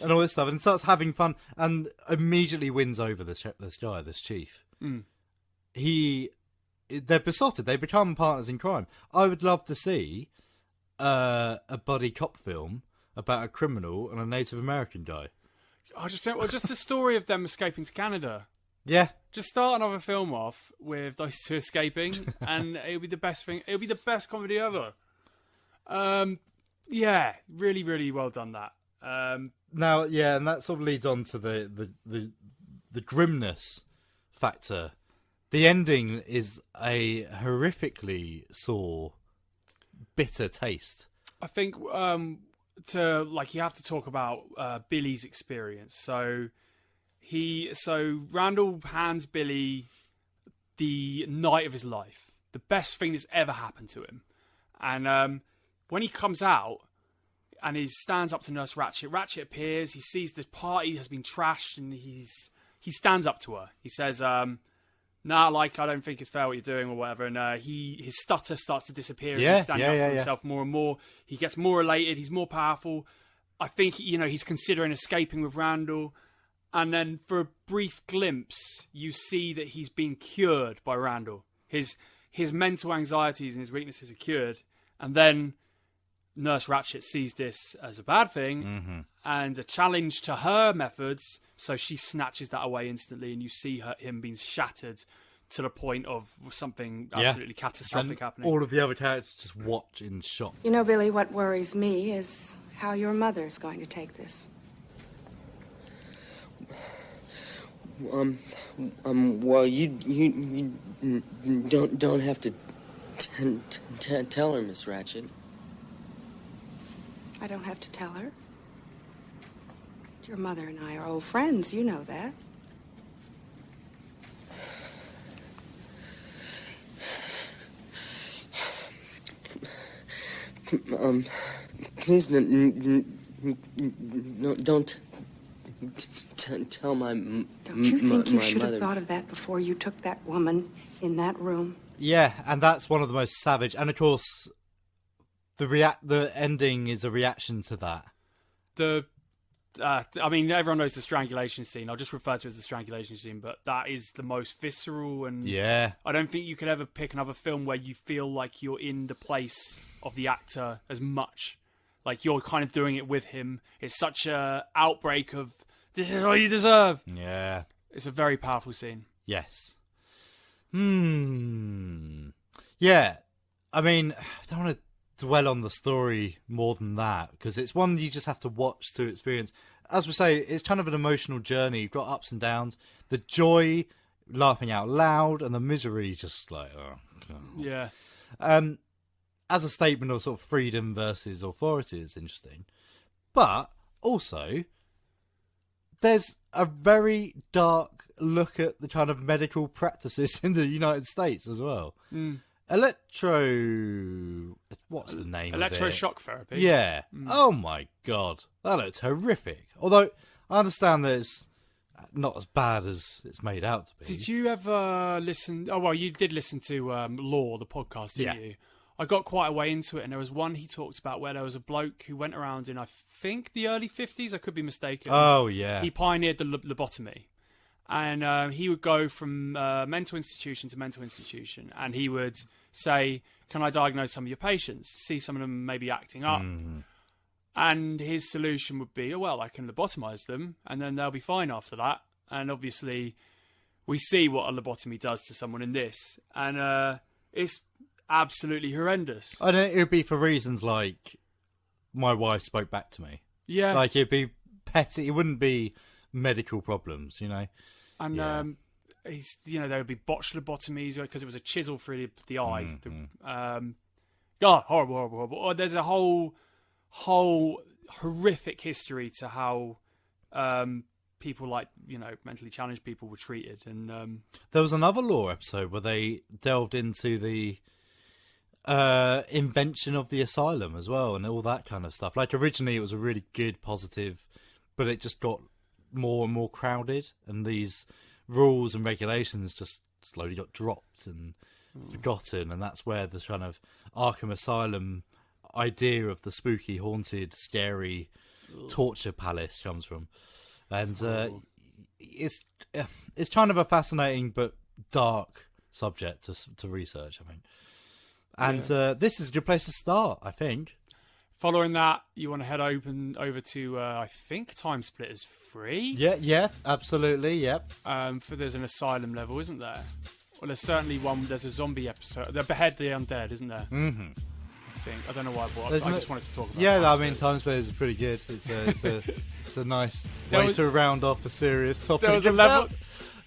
And all this stuff. And starts having fun and immediately wins over this guy, this chief. Mm. They're besotted. They become partners in crime. I would love to see a buddy cop film about a criminal and a Native American guy. Just a story of them escaping to Canada. Yeah. Just start another film off with those two escaping, and it'll be the best thing. It'll be the best comedy ever. Yeah, really, really well done. That. Now, yeah, and that sort of leads on to the grimness factor. The ending is a horrifically sore, bitter taste. I think you have to talk about Billy's experience. So Randall hands Billy the night of his life, the best thing that's ever happened to him. And when he comes out and he stands up to Nurse Ratched, Ratched appears. He sees the party has been trashed, and he stands up to her. He says, "Nah, I don't think it's fair what you're doing," or whatever. And his stutter starts to disappear as he's standing up for himself more and more. He gets more elated. He's more powerful. I think he's considering escaping with Randall. And then for a brief glimpse, you see that he's been cured by Randall. His mental anxieties and his weaknesses are cured. And then Nurse Ratched sees this as a bad thing and a challenge to her methods, so she snatches that away instantly, and you see him being shattered to the point of something absolutely catastrophic happening. All of the other characters just watch in shock. You know, Billy, what worries me is how your mother's going to take this. Well, you don't have to tell her, Miss Ratched. I don't have to tell her. Your mother and I are old friends, you know that. Please don't tell my Don't you think you should mother. have thought of that before you took that woman in that room? Yeah, and that's one of the most savage. And of course, the ending is a reaction to that. Everyone knows the strangulation scene. I'll just refer to it as the strangulation scene, but that is the most visceral, and I don't think you could ever pick another film where you feel like you're in the place of the actor as much. Like you're kind of doing it with him. It's such a outbreak of, this is what you deserve. Yeah. It's a very powerful scene. Yes. Yeah. I mean, I don't want to dwell on the story more than that, because it's one you just have to watch to experience. As we say, it's kind of an emotional journey. You've got ups and downs. The joy, laughing out loud, and the misery just like, oh, God. Yeah. As a statement of sort of freedom versus authority is interesting. But also, there's a very dark look at the kind of medical practices in the United States as well. What's the name of it? Electroshock therapy. Yeah. Oh my God. That looks horrific. Although, I understand that it's not as bad as it's made out to be. Did you ever listen... Oh, well, you did listen to Law, the podcast, didn't you? I got quite a way into it, and there was one he talked about where there was a bloke who went around in, I think, the early 50s. I could be mistaken. Oh, yeah. He pioneered the lobotomy. And he would go from mental institution to mental institution, and he would say, "Can I diagnose some of your patients? See some of them maybe acting up." And his solution would be, "Oh, well, I can lobotomize them, and then they'll be fine after that." And obviously, we see what a lobotomy does to someone in this, and it's absolutely horrendous. I don't. It would be for reasons like my wife spoke back to me. Yeah. Like, it'd be petty. It wouldn't be medical problems, you know? And, he's, there would be botulobotomies because it was a chisel through the eye. God, horrible. Oh, there's a whole horrific history to how people like, mentally challenged people were treated. And there was another lore episode where they delved into the invention of the asylum as well and all that kind of stuff. Like, originally it was a really good, positive, but it just got more and more crowded, and these rules and regulations just slowly got dropped and forgotten, and that's where the kind of Arkham Asylum idea of the spooky, haunted, scary torture palace comes from. And it's kind of a fascinating but dark subject to research, I think. And this is a good place to start, I think. Following that, you want to head over to, I think Time Splitters 3? Yeah, absolutely, yep. There's an asylum level, isn't there? Well, there's certainly one, there's a zombie episode. They behead the undead, isn't there? Mm-hmm. I think. I don't know why I brought up. I just wanted to talk about it. Yeah, I mean, Time Splitters is pretty good. It's a nice way to round off a serious topic about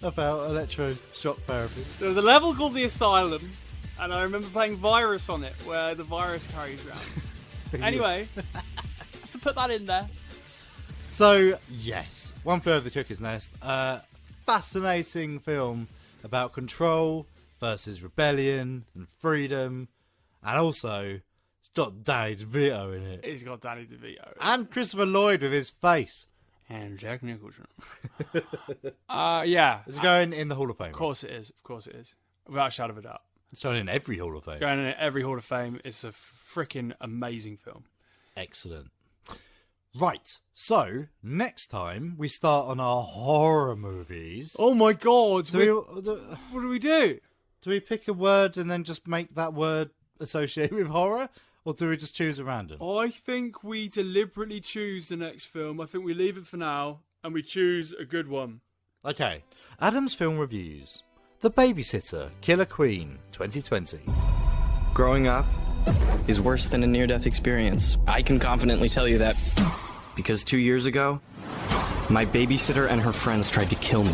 electroshock therapy. There was a level called the Asylum, and I remember playing Virus on it, where the virus carries around. Anyway, just to put that in there. So, yes, One Flew Over the Cuckoo's Nest. Fascinating film about control versus rebellion and freedom. And also, it's got Danny DeVito in it. He's got Danny DeVito. And Christopher Lloyd with his face. And Jack Nicholson. Yeah. It's going in the Hall of Fame. Of course it is. Without a shadow of a doubt. It's going in every Hall of Fame. Going in every Hall of Fame. It's a freaking amazing film. Excellent. Right, so next time we start on our horror movies. Oh my god! What do we do? Do we pick a word and then just make that word associated with horror? Or do we just choose a random? I think we deliberately choose the next film. I think we leave it for now and we choose a good one. Okay, Adam's Film Reviews. The Babysitter, Killer Queen, 2020. Growing up is worse than a near-death experience. I can confidently tell you that. Because 2 years ago, my babysitter and her friends tried to kill me.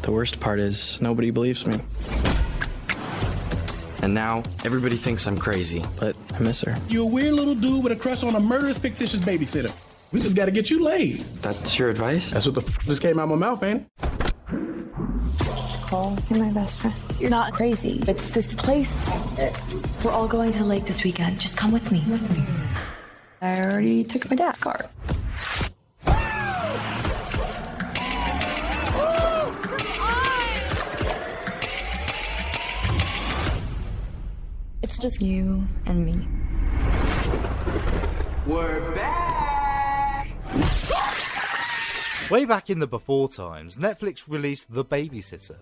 The worst part is, nobody believes me. And now, everybody thinks I'm crazy, but I miss her. You're a weird little dude with a crush on a murderous, fictitious babysitter. We just gotta get you laid. That's your advice? That's what the just came out my mouth, ain't it? Cole, you're my best friend. You're not crazy. It's this place. We're all going to the lake this weekend. Just come with me. I already took my dad's car. It's just you and me. We're back! Way back in the before times, Netflix released The Babysitter.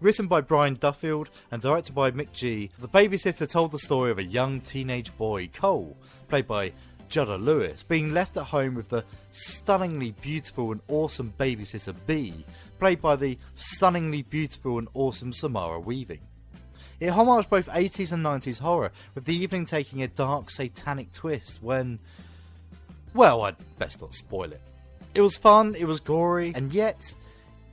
Written by Brian Duffield and directed by Mick G, The Babysitter told the story of a young teenage boy, Cole, played by Judder Lewis, being left at home with the stunningly beautiful and awesome babysitter Bee, played by the stunningly beautiful and awesome Samara Weaving. It homaged both 80s and 90s horror, with the evening taking a dark satanic twist when... well, I'd best not spoil it. It was fun, it was gory, and yet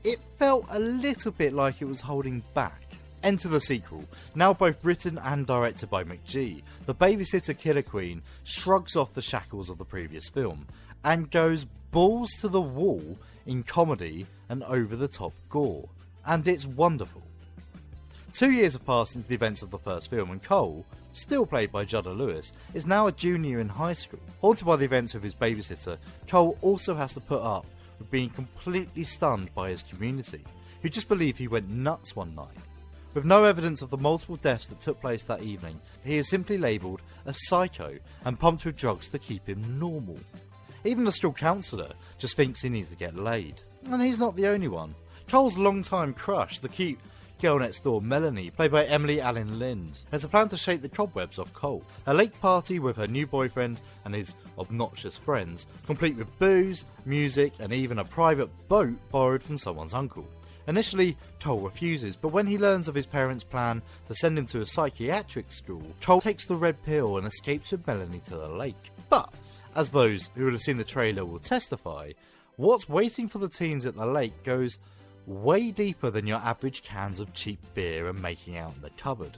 it felt a little bit like it was holding back. Enter the sequel, now both written and directed by Mick G. The Babysitter Killer Queen shrugs off the shackles of the previous film, and goes balls to the wall in comedy and over-the-top gore. And it's wonderful. 2 years have passed since the events of the first film, and Cole, still played by Judder Lewis, is now a junior in high school. Haunted by the events of his babysitter, Cole also has to put up with being completely stunned by his community, who just believe he went nuts one night. With no evidence of the multiple deaths that took place that evening, he is simply labelled a psycho and pumped with drugs to keep him normal. Even the school counsellor just thinks he needs to get laid. And he's not the only one. Cole's longtime crush, the cute girl next door Melanie, played by Emily Allen Lind, has a plan to shake the cobwebs off Cole. A lake party with her new boyfriend and his obnoxious friends, complete with booze, music and even a private boat borrowed from someone's uncle. Initially, Cole refuses, but when he learns of his parents' plan to send him to a psychiatric school, Cole takes the red pill and escapes with Melanie to the lake. But, as those who would have seen the trailer will testify, what's waiting for the teens at the lake goes way deeper than your average cans of cheap beer and making out in the cupboard.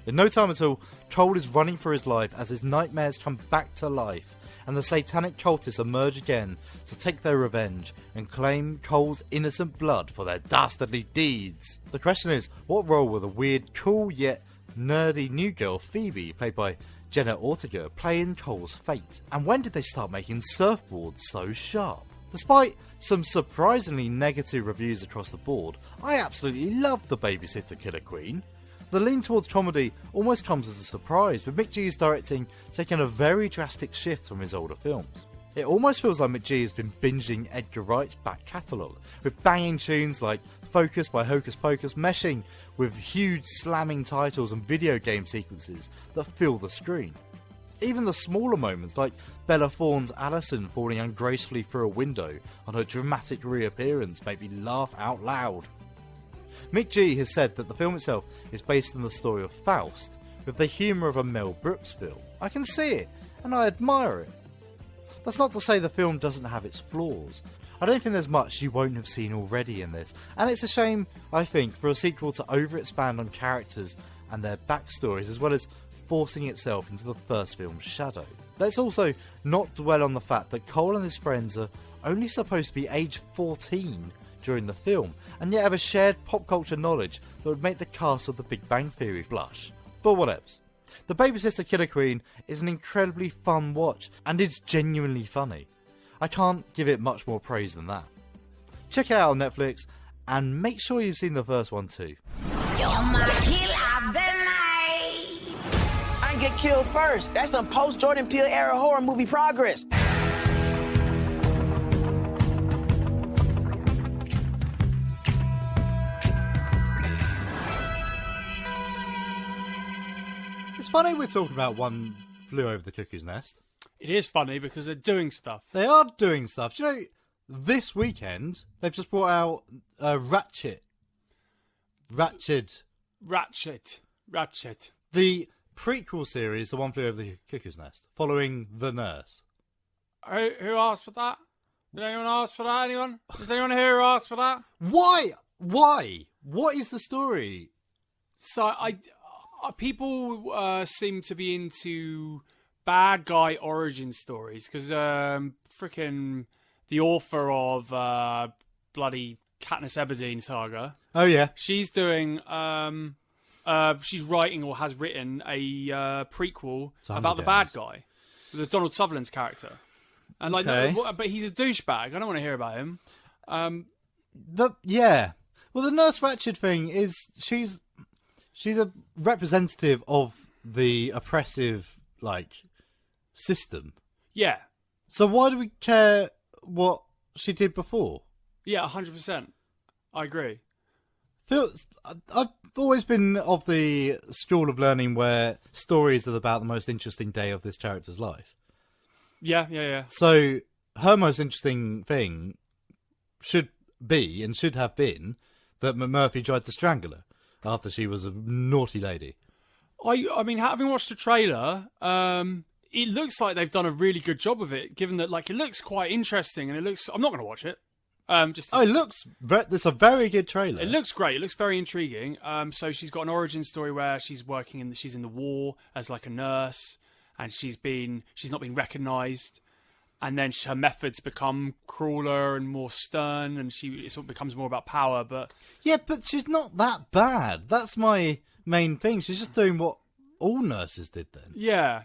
In no time at all, Cole is running for his life as his nightmares come back to life and the satanic cultists emerge again to take their revenge and claim Cole's innocent blood for their dastardly deeds. The question is, what role will the weird, cool yet nerdy new girl Phoebe, played by Jenna Ortega, play in Cole's fate? And when did they start making surfboards so sharp? Despite some surprisingly negative reviews across the board, I absolutely love The Babysitter Killer Queen. The lean towards comedy almost comes as a surprise, with Mick G's directing taking a very drastic shift from his older films. It almost feels like Mick G has been binging Edgar Wright's back catalogue, with banging tunes like Focus by Hocus Pocus meshing with huge slamming titles and video game sequences that fill the screen. Even the smaller moments, like Bella Thorne's Alison falling ungracefully through a window on her dramatic reappearance, make me laugh out loud. Mick G has said that the film itself is based on the story of Faust, with the humour of a Mel Brooks film. I can see it, and I admire it. That's not to say the film doesn't have its flaws. I don't think there's much you won't have seen already in this, and it's a shame, I think, for a sequel to over-expand on characters and their backstories, as well as forcing itself into the first film's shadow. Let's also not dwell on the fact that Cole and his friends are only supposed to be age 14 during the film, and yet have a shared pop culture knowledge that would make the cast of The Big Bang Theory blush. But whatevs. The Babysitter Killer Queen is an incredibly fun watch, and is genuinely funny. I can't give it much more praise than that. Check it out on Netflix, and make sure you've seen the first one too. You're my kill of the night. I get killed first. That's some post-Jordan Peele era horror movie progress. It's funny we're talking about One Flew Over the Cuckoo's Nest. It is funny because they're doing stuff. They are doing stuff. Do you know, this weekend, they've just brought out Ratchet. The prequel series, The One Flew Over the Cuckoo's Nest, following The Nurse. Who asked for that? Did anyone ask for that? Anyone? Is anyone here who asked for that? Why? What is the story? So people seem to be into bad guy origin stories because freaking the author of bloody Katniss Everdeen saga. Oh yeah, she's doing she's writing or has written a prequel about the bad guy, the Donald Sutherland's character, and like, but he's a douchebag. I don't want to hear about him. Well, the Nurse Ratched thing is she's a representative of the oppressive, like, system. Yeah. So why do we care what she did before? Yeah, 100%. I agree. I've always been of the school of learning where stories are about the most interesting day of this character's life. Yeah. So her most interesting thing should be, and should have been, that McMurphy tried to strangle her after she was a naughty lady. I mean, having watched the trailer, it looks like they've done a really good job of it, given that, like, it looks quite interesting, and it looks... I'm not going to watch it. It looks... It's a very good trailer. It looks great. It looks very intriguing. So she's got an origin story where she's she's in the war as, like, a nurse, and she's not been recognised, and then her methods become crueler and more stern, and it sort of becomes more about power, but... Yeah, but she's not that bad. That's my main thing. She's just doing what all nurses did then. Yeah.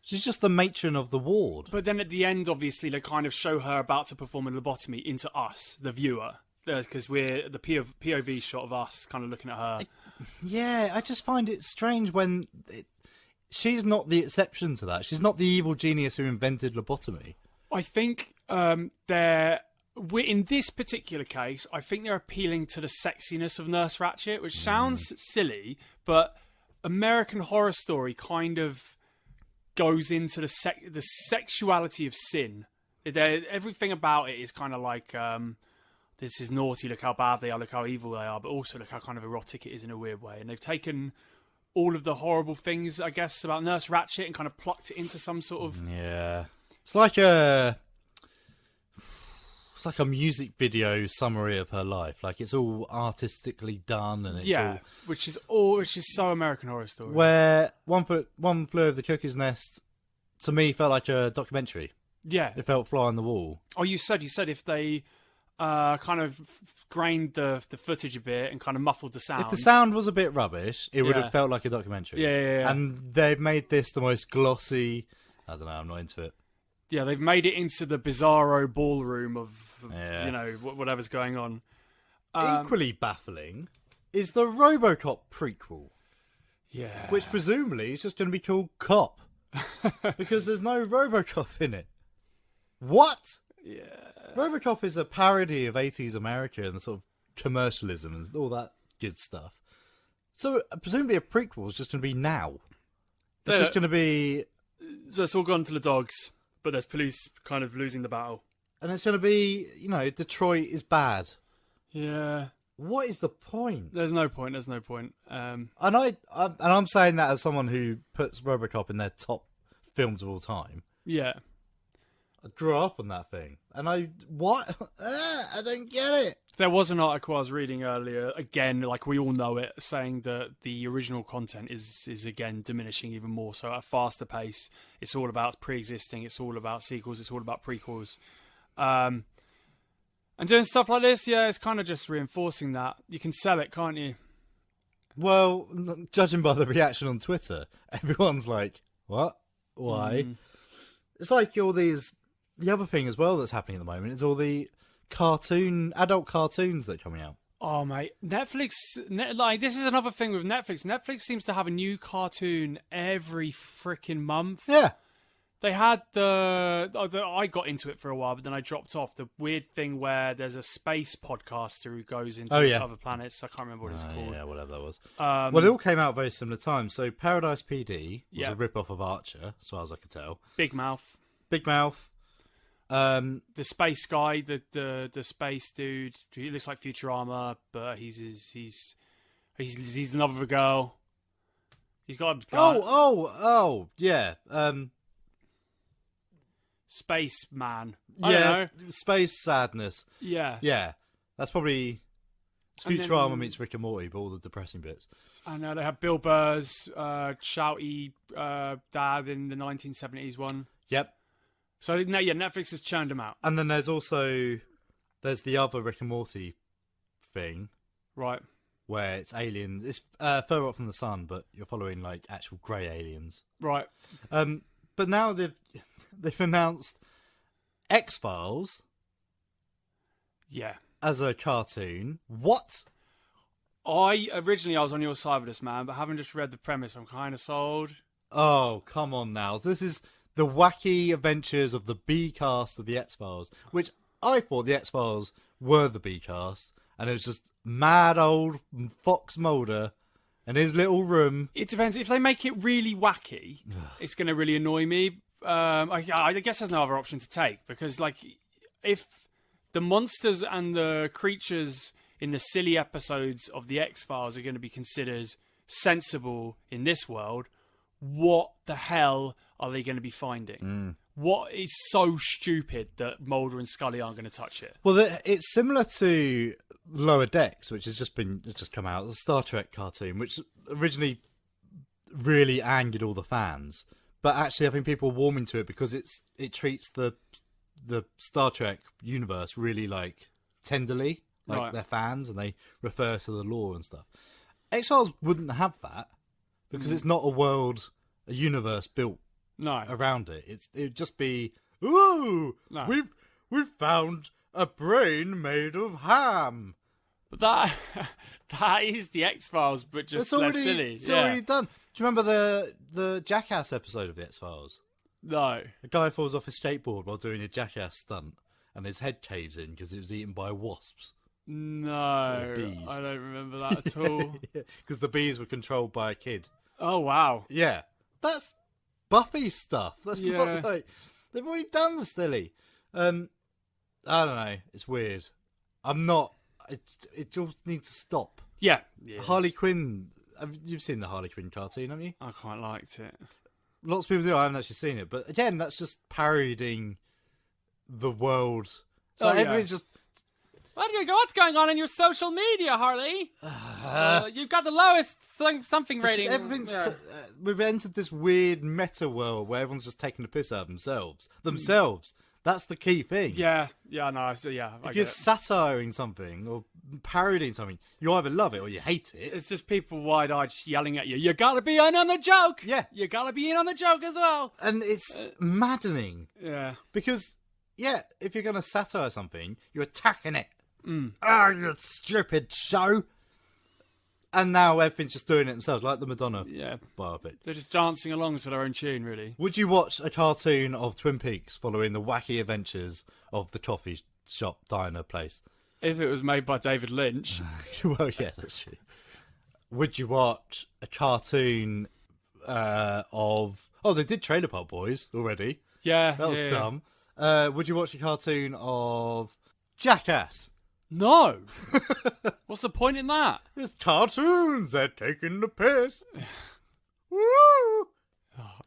She's just the matron of the ward. But then at the end, obviously, they kind of show her about to perform a lobotomy into us, the viewer, because we're the POV shot of us kind of looking at her. I just find it strange when... she's not the exception to that. She's not the evil genius who invented lobotomy. I think in this particular case, I think they're appealing to the sexiness of Nurse Ratched, which sounds silly, but American Horror Story kind of goes into the sexuality of sin. Everything about it is kind of like this is naughty, look how bad they are, look how evil they are, but also look how kind of erotic it is in a weird way. And they've taken all of the horrible things, I guess, about Nurse Ratched and kind of plucked it into some sort of... Yeah. It's like a music video summary of her life. Like, it's all artistically done, and it's all... which is so American Horror Story. Where One Flew Over the Cuckoo's Nest, to me, felt like a documentary. Yeah. It felt fly on the wall. Oh, you said if they kind of grained the footage a bit and kind of muffled the sound. If the sound was a bit rubbish, it would have felt like a documentary. Yeah. And they've made this the most glossy... I don't know, I'm not into it. Yeah, they've made it into the bizarro ballroom of, you know, whatever's going on. Equally baffling is the RoboCop prequel. Yeah. Which presumably is just going to be called Cop. Because there's no RoboCop in it. What? Yeah. RoboCop is a parody of 80s America and the sort of commercialism and all that good stuff. So presumably a prequel is just going to be now. It's just going to be... So it's all gone to the dogs, but there's police kind of losing the battle. And it's going to be, you know, Detroit is bad. Yeah. What is the point? There's no point. And I'm saying that as someone who puts RoboCop in their top films of all time. Yeah. I grew up on that thing. And I don't get it. There was an article I was reading earlier, again, like we all know it, saying that the original content is again diminishing even more. So at a faster pace, it's all about pre-existing, it's all about sequels, it's all about prequels. And doing stuff like this, yeah, it's kind of just reinforcing that. You can sell it, can't you? Well, judging by the reaction on Twitter, everyone's like, what? Why? It's like all these... The other thing as well that's happening at the moment is all the adult cartoons that are coming out. Oh, mate. Netflix, this is another thing with Netflix. Netflix seems to have a new cartoon every freaking month. Yeah. They had I got into it for a while, but then I dropped off. The weird thing where there's a space podcaster who goes into other planets. I can't remember what it's called. Yeah, whatever that was. Well, it all came out at very similar times. So Paradise PD was a rip-off of Archer, as far as I could tell. Big Mouth. The space guy, the space dude. He looks like Futurama, but he's another girl. He's got a gun. Oh, yeah. Space Man. I don't know. Space Sadness. Yeah. That's probably Futurama meets Rick and Morty, but all the depressing bits. I know they have Bill Burr's shouty dad in the 1970s one. Yep. So Netflix has churned them out. And then there's the other Rick and Morty thing, right? Where it's aliens. It's further up from the sun, but you're following like actual grey aliens, right? But now they've announced X-Files. Yeah. As a cartoon. What? I was on your side with this, man, but having just read the premise, I'm kind of sold. Oh, come on now. This is the wacky adventures of the B-cast of the X-Files, which I thought the X-Files were the B-cast, and it was just mad old Fox Mulder and his little room. It depends. If they make it really wacky, it's going to really annoy me. I guess there's no other option to take, because like if the monsters and the creatures in the silly episodes of the X-Files are going to be considered sensible in this world, what the hell are they going to be finding? What is so stupid that Mulder and Scully aren't going to touch it? Well, it's similar to Lower Decks, which has just come out. It's a Star Trek cartoon, which originally really angered all the fans. But actually, I think people are warming to it because it treats the Star Trek universe really like tenderly, like Right. they're fans, and they refer to the lore and stuff. X-Files wouldn't have that because it's not a universe built around it. It'd just be, ooh, we've found a brain made of ham. But that is the X-Files, but just less silly. It's already done. Do you remember the Jackass episode of the X-Files? No. A guy falls off his skateboard while doing a Jackass stunt, and his head caves in because it was eaten by wasps. No, bees. I don't remember that at all. Because the bees were controlled by a kid. Oh, wow. Yeah. That's Buffy stuff. That's not like... They've already done the silly. I don't know. It's weird. I'm not. It just needs to stop. Yeah. Harley Quinn. You've seen the Harley Quinn cartoon, haven't you? I quite liked it. Lots of people do. I haven't actually seen it, but again, that's just parodying the world. So everybody's just. What's going on in your social media, Harley? You've got the lowest something rating. Everything's we've entered this weird meta world where everyone's just taking the piss out of themselves. That's the key thing. Yeah, no, yeah. If you're satiring something or parodying something, you either love it or you hate it. It's just people wide-eyed yelling at you. You gotta be in on the joke. Yeah, you gotta be in on the joke as well. And it's maddening. Yeah, because if you're gonna satire something, you're attacking it. Mm. Oh, you stupid show! And now everything's just doing it themselves, like the Madonna biopic. They're just dancing along to their own tune, really. Would you watch a cartoon of Twin Peaks following the wacky adventures of the coffee shop diner place? If it was made by David Lynch. Well, yeah, that's true. Would you watch a cartoon of... Oh, they did Trailer Park Boys already. Yeah. That was dumb. Would you watch a cartoon of Jackass? No. What's the point in that? It's cartoons. They're taking the piss. Woo!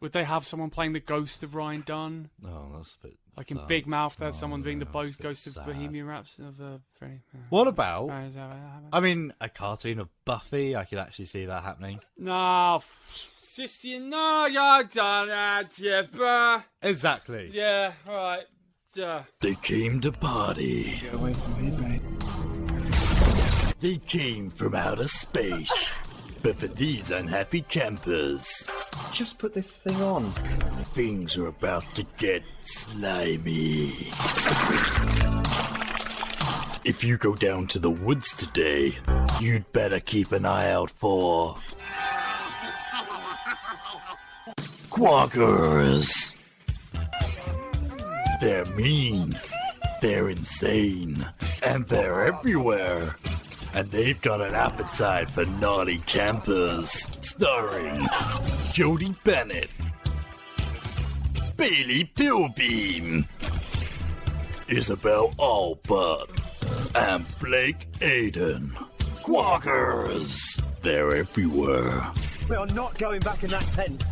Would they have someone playing the ghost of Ryan Dunn? Oh, that's a bit... Like in Big Mouth, they had someone being the ghost of Bohemian Rhapsody of Freddie. What about... I mean, a cartoon of Buffy? I could actually see that happening. No, sister, no, you're done, Jeff. Exactly. Yeah, right. They came to party. Get away from me, mate. They came from outer space. But for these unhappy campers, just put this thing on. Things are about to get slimy. If you go down to the woods today, you'd better keep an eye out for quackers. They're mean, they're insane, and they're everywhere. And they've got an appetite for naughty campers. Starring Jodie Bennett, Bailey Pilbeam, Isabel Allbutt, and Blake Aiden. Quackers! They're everywhere. We are not going back in that tent.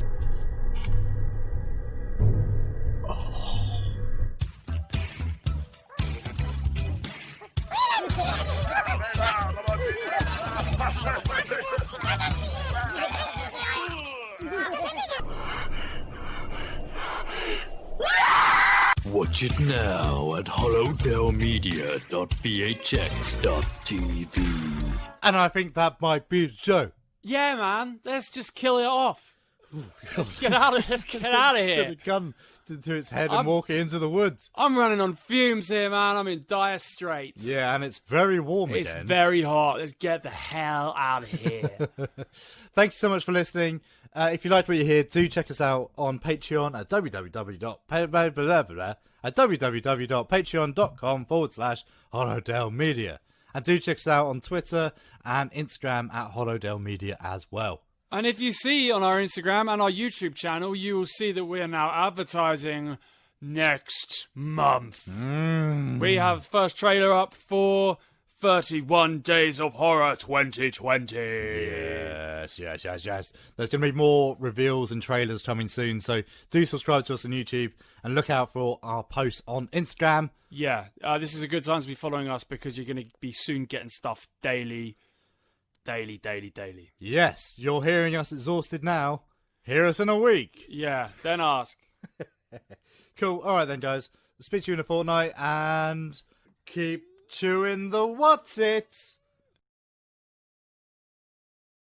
Watch it now at hollowdellmedia.vhx.tv. And I think that might be the show. Yeah, man. Let's just kill it off. Let's get out of here. Put a gun to its head and walk it into the woods. I'm running on fumes here, man. I'm in dire straits. Yeah, and it's very warm again. It's very hot. Let's get the hell out of here. Thank you so much for listening. If you liked what you hear, do check us out on Patreon at www.patreon.com/HollowDellMedia. And do check us out on Twitter and Instagram at HollowDellMedia as well. And if you see on our Instagram and our YouTube channel, you will see that we are now advertising next month. We have first trailer up for 31 Days of Horror 2020. Yes. There's going to be more reveals and trailers coming soon, so do subscribe to us on YouTube and look out for our posts on Instagram. Yeah, this is a good time to be following us because you're going to be soon getting stuff daily. Yes, you're hearing us exhausted now. Hear us in a week. Yeah, then ask. Cool. All right then, guys. Speak to you in a fortnight and keep chewing the Wotsits.